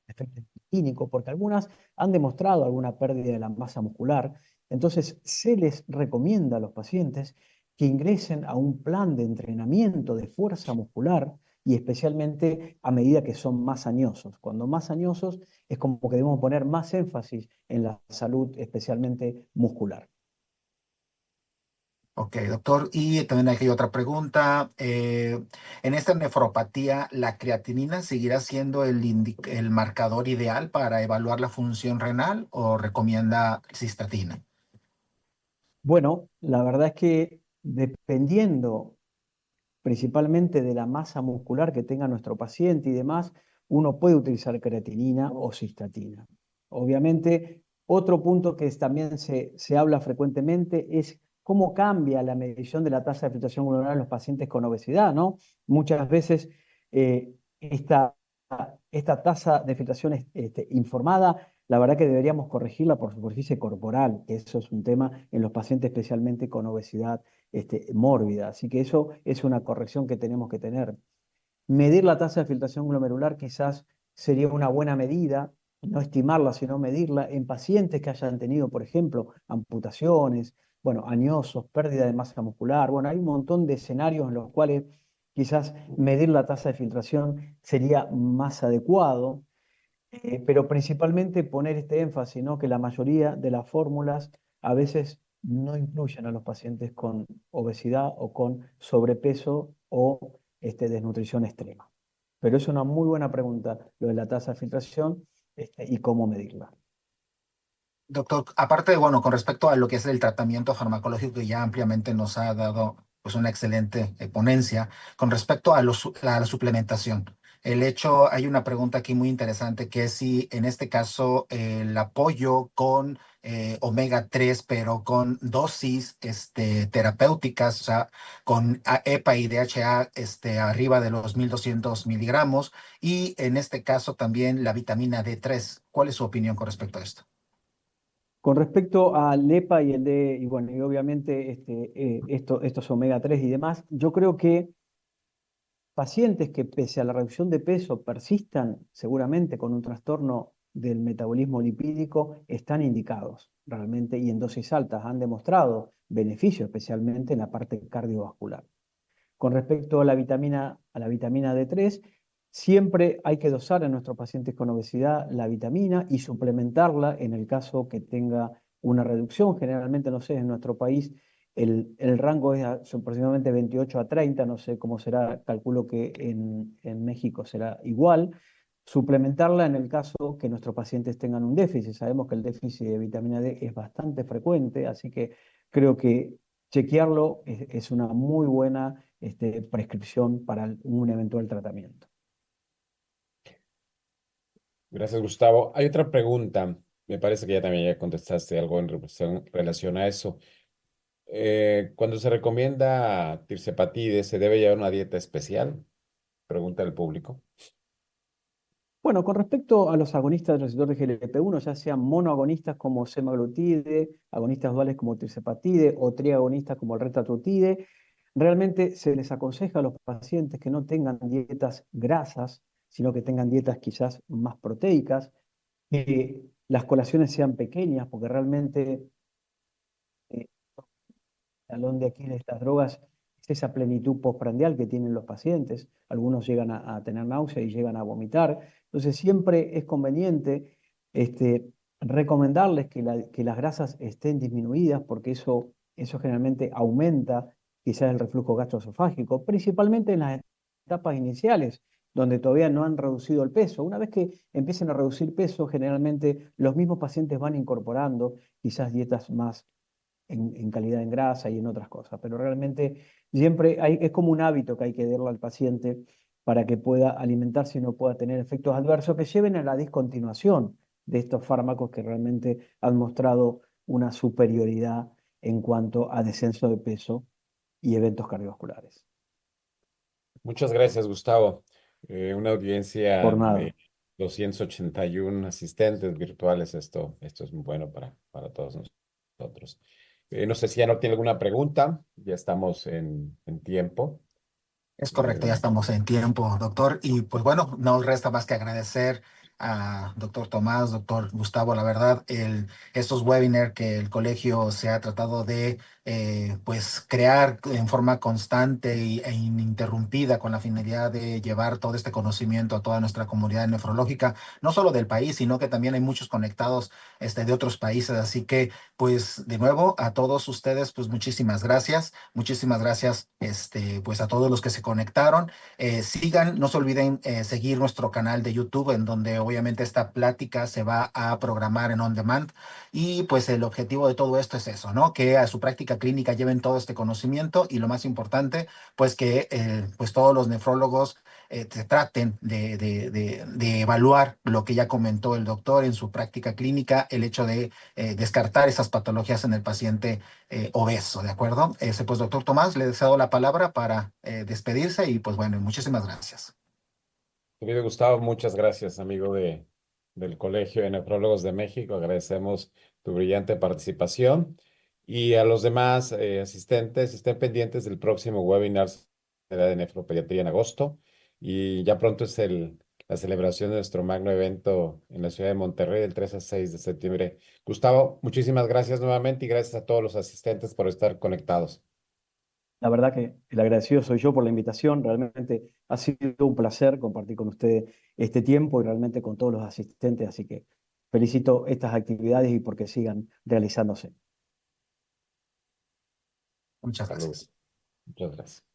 de efecto clínico, porque algunas han demostrado alguna pérdida de la masa muscular. Entonces se les recomienda a los pacientes que ingresen a un plan de entrenamiento de fuerza muscular y especialmente a medida que son más añosos. Cuando más añosos es como que debemos poner más énfasis en la salud, especialmente muscular. Ok, doctor. Y también aquí hay otra pregunta. En esta nefropatía, ¿la creatinina seguirá siendo el marcador ideal para evaluar la función renal o recomienda cistatina? Bueno, la verdad es que dependiendo principalmente de la masa muscular que tenga nuestro paciente y demás, uno puede utilizar creatinina o cistatina. Obviamente, otro punto que también se habla frecuentemente es cómo cambia la medición de la tasa de filtración glomerular en los pacientes con obesidad, ¿no? Muchas veces eh, esta, esta tasa de filtración informada, la verdad que deberíamos corregirla por superficie corporal, que eso es un tema en los pacientes especialmente con obesidad mórbida. Así que eso es una corrección que tenemos que tener. Medir la tasa de filtración glomerular quizás sería una buena medida, no estimarla, sino medirla en pacientes que hayan tenido, por ejemplo, amputaciones, bueno, añosos, pérdida de masa muscular. Bueno, hay un montón de escenarios en los cuales quizás medir la tasa de filtración sería más adecuado, pero principalmente poner este énfasis, ¿no? Que la mayoría de las fórmulas a veces no incluyen a los pacientes con obesidad o con sobrepeso o desnutrición extrema. Pero es una muy buena pregunta lo de la tasa de filtración y cómo medirla. Doctor, aparte de, bueno, con respecto a lo que es el tratamiento farmacológico que ya ampliamente nos ha dado pues una excelente ponencia, con respecto a la suplementación. Hay una pregunta aquí muy interesante que es si en este caso el apoyo con omega 3 pero con dosis terapéuticas, o sea, con EPA y DHA arriba de los 1200 miligramos, y en este caso también la vitamina D3. ¿Cuál es su opinión con respecto a esto? Con respecto al EPA y el D, y bueno, y obviamente estos omega 3 y demás, yo creo que pacientes que pese a la reducción de peso persistan seguramente con un trastorno del metabolismo lipídico están indicados realmente y en dosis altas han demostrado beneficio especialmente en la parte cardiovascular. Con respecto a la vitamina D3, siempre hay que dosar en nuestros pacientes con obesidad la vitamina y suplementarla en el caso que tenga una reducción. Generalmente, no sé, en nuestro país el rango es aproximadamente 28 a 30, no sé cómo será, calculo que en México será igual. Suplementarla en el caso que nuestros pacientes tengan un déficit. Sabemos que el déficit de vitamina D es bastante frecuente, así que creo que chequearlo es una muy buena prescripción para un eventual tratamiento. Gracias, Gustavo. Hay otra pregunta. Me parece que ya también ya contestaste algo en relación a eso. Cuando se recomienda tirsepatide, ¿se debe llevar una dieta especial? Pregunta el público. Bueno, con respecto a los agonistas del receptor de GLP-1, ya sean monoagonistas como semaglutide, agonistas duales como tirsepatide o triagonistas como el retatrutide, realmente se les aconseja a los pacientes que no tengan dietas grasas, sino que tengan dietas quizás más proteicas, que las colaciones sean pequeñas, porque realmente eh, talón de Aquiles de estas drogas es esa plenitud postprandial que tienen los pacientes. Algunos llegan a tener náusea y llegan a vomitar. Entonces siempre es conveniente recomendarles que las grasas estén disminuidas porque eso generalmente aumenta quizás el reflujo gastroesofágico, principalmente en las etapas iniciales, donde todavía no han reducido el peso. Una vez que empiecen a reducir peso, generalmente los mismos pacientes van incorporando quizás dietas más en calidad en grasa y en otras cosas, pero realmente siempre es como un hábito que hay que darle al paciente para que pueda alimentarse y no pueda tener efectos adversos que lleven a la discontinuación de estos fármacos que realmente han mostrado una superioridad en cuanto a descenso de peso y eventos cardiovasculares. Muchas gracias, Gustavo. Una audiencia Por nada. de 281 asistentes virtuales. Esto es muy bueno para todos nosotros. No sé si ya no tiene alguna pregunta. Ya estamos en tiempo. Es correcto, ya estamos en tiempo, doctor. Y pues bueno, no resta más que agradecer a doctor Tomás, doctor Gustavo. La verdad, estos webinars que el colegio se ha tratado de pues crear en forma constante e ininterrumpida con la finalidad de llevar todo este conocimiento a toda nuestra comunidad nefrológica, no solo del país, sino que también hay muchos conectados de otros países. Así que, pues, de nuevo, a todos ustedes, pues, muchísimas gracias. Muchísimas gracias, pues, a todos los que se conectaron. Sigan, no se olviden seguir nuestro canal de YouTube, en donde obviamente esta plática se va a programar en on demand. Y pues el objetivo de todo esto es eso, ¿no? Que a su práctica clínica lleven todo este conocimiento y lo más importante, pues que pues todos los nefrólogos se traten de evaluar lo que ya comentó el doctor en su práctica clínica, el hecho de descartar esas patologías en el paciente obeso, ¿de acuerdo? Pues doctor Tomás, le cedo la palabra para despedirse y pues bueno, muchísimas gracias. Querido Gustavo, muchas gracias, amigo del Colegio de Nefrólogos de México. Agradecemos tu brillante participación. Y a los demás asistentes, estén pendientes del próximo webinar de nefropediatría en agosto. Y ya pronto es la celebración de nuestro magno evento en la ciudad de Monterrey del 3 al 6 de septiembre. Gustavo, muchísimas gracias nuevamente y gracias a todos los asistentes por estar conectados. La verdad que el agradecido soy yo por la invitación. Realmente ha sido un placer compartir con usted este tiempo y realmente con todos los asistentes. Así que felicito estas actividades y porque sigan realizándose. Muchas Saludos. gracias. Muchas gracias.